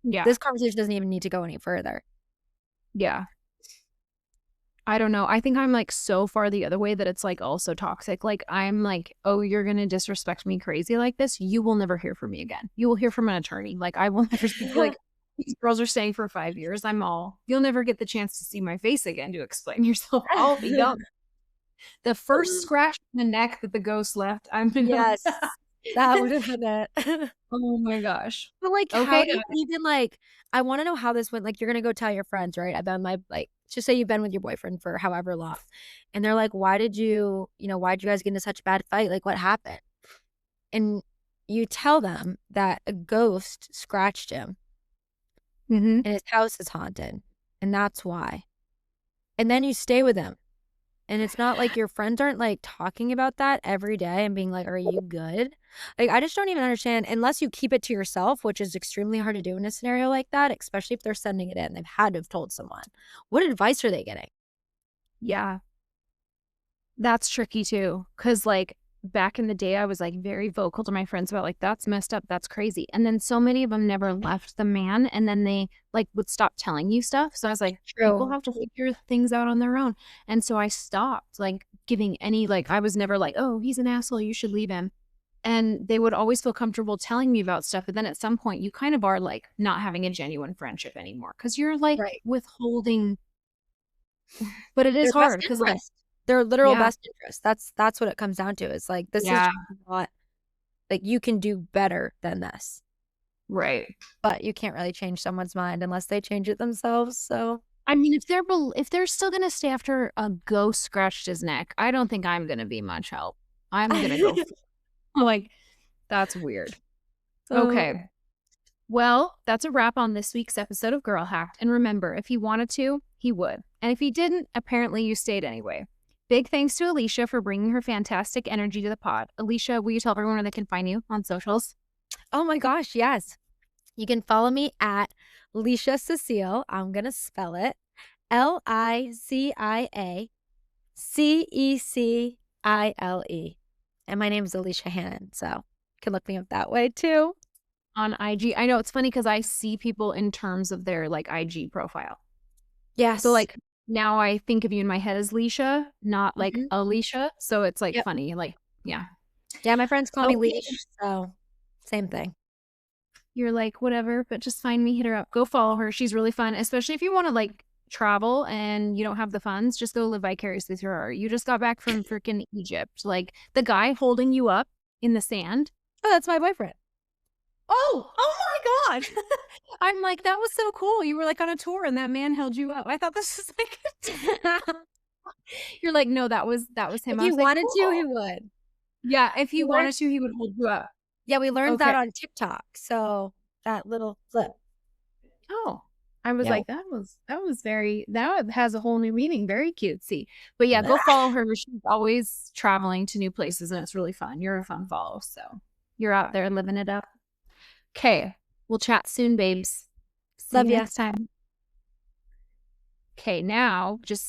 Yeah. This conversation doesn't even need to go any further. Yeah. I don't know. I think I'm like so far the other way that it's like also toxic. Like I'm like, oh, you're gonna disrespect me crazy like this. You will never hear from me again. You will hear from an attorney. Like I will never speak. Like these girls are staying for 5 years. You'll never get the chance to see my face again to explain yourself. I'll be done. The first scratch in the neck that the ghost left, I'm gonna. Yes, that would have been it. Oh my gosh. But, like, how Okay. do you even, like I wanna know how this went, like, you're gonna go tell your friends, right? I've been, like just say you've been with your boyfriend for however long, and they're like, why'd you guys get into such a bad fight? Like, what happened?" And you tell them that a ghost scratched him Mm-hmm. and his house is haunted, and that's why. And then you stay with him. And it's not like your friends aren't, like, talking about that every day and being like, "Are you good?" Like, I just don't even understand unless you keep it to yourself, which is extremely hard to do in a scenario like that, especially if they're sending it in. They've had to have told someone. What advice are they getting? Yeah. That's tricky too. Cause like back in the day, I was, like, very vocal to my friends about, like, "That's messed up, that's crazy," and then so many of them never left the man, and then they, like, would stop telling you stuff, so I was like, "People True. have to figure things out on their own," and so I stopped, like, giving any like, I was never like, "Oh, he's an asshole, you should leave him," and they would always feel comfortable telling me about stuff, but then at some point, you kind of are, like, not having a genuine friendship anymore because 'cause you're, like, Right. withholding but it is Their best hard because like interest. Their literal yeah, best interest. That's what it comes down to. It's like, this is yeah, just not like, you can do better than this, right. but you can't really change someone's mind unless they change it themselves, so I mean, if they're still gonna stay after a ghost scratched his neck, I don't think I'm gonna be much help. I'm gonna go f like, that's weird. So Okay. Well, that's a wrap on this week's episode of Girl Hacked, and remember, if he wanted to, he would, and if he didn't, apparently you stayed anyway. Big thanks to Alicia for bringing her fantastic energy to the pod. Alicia, will you tell everyone where they can find you on socials? oh my gosh, yes. You can follow me at Licia Cecile. I'm gonna spell it Licecile. And my name is Alicia Hannon, so you can look me up that way too. On IG? I know it's funny because I see people in terms of their, like, IG profile. So, Yes. like, now I think of you in my head as Leisha, not, like, Mhm. Alicia, so it's, like, Yep. funny, like yeah. Yeah, my friends call me Okay. Leash, so same thing. You're like, "Whatever, but just find me, hit her up." Go follow her, she's really fun, especially if you wanna, like, travel and you don't have the funds, just go live vicariously through her. You just got back from freaking Egypt, like, the guy holding you up in the sand. Oh, that's my boyfriend. Oh my god! I'm like, "That was so cool, you were, like, on a tour and that man held you up." I thought this was, like you're like, "No, that was If him." I he was like, wanted to, he "Cool." would. Yeah, if he We learned wanted to, he would hold you up. Yeah, we learned Okay. that on TikTok, so that little flip. Oh. I was Yeah. like, that was very that has a whole new meaning, very cutesy. But yeah, go follow her, she's always traveling to new places, and it's really fun. You're a fun follow, so you're out there living it up. 'Kay. We'll chat soon, babes. See Love you ya. next time. 'Kay, now just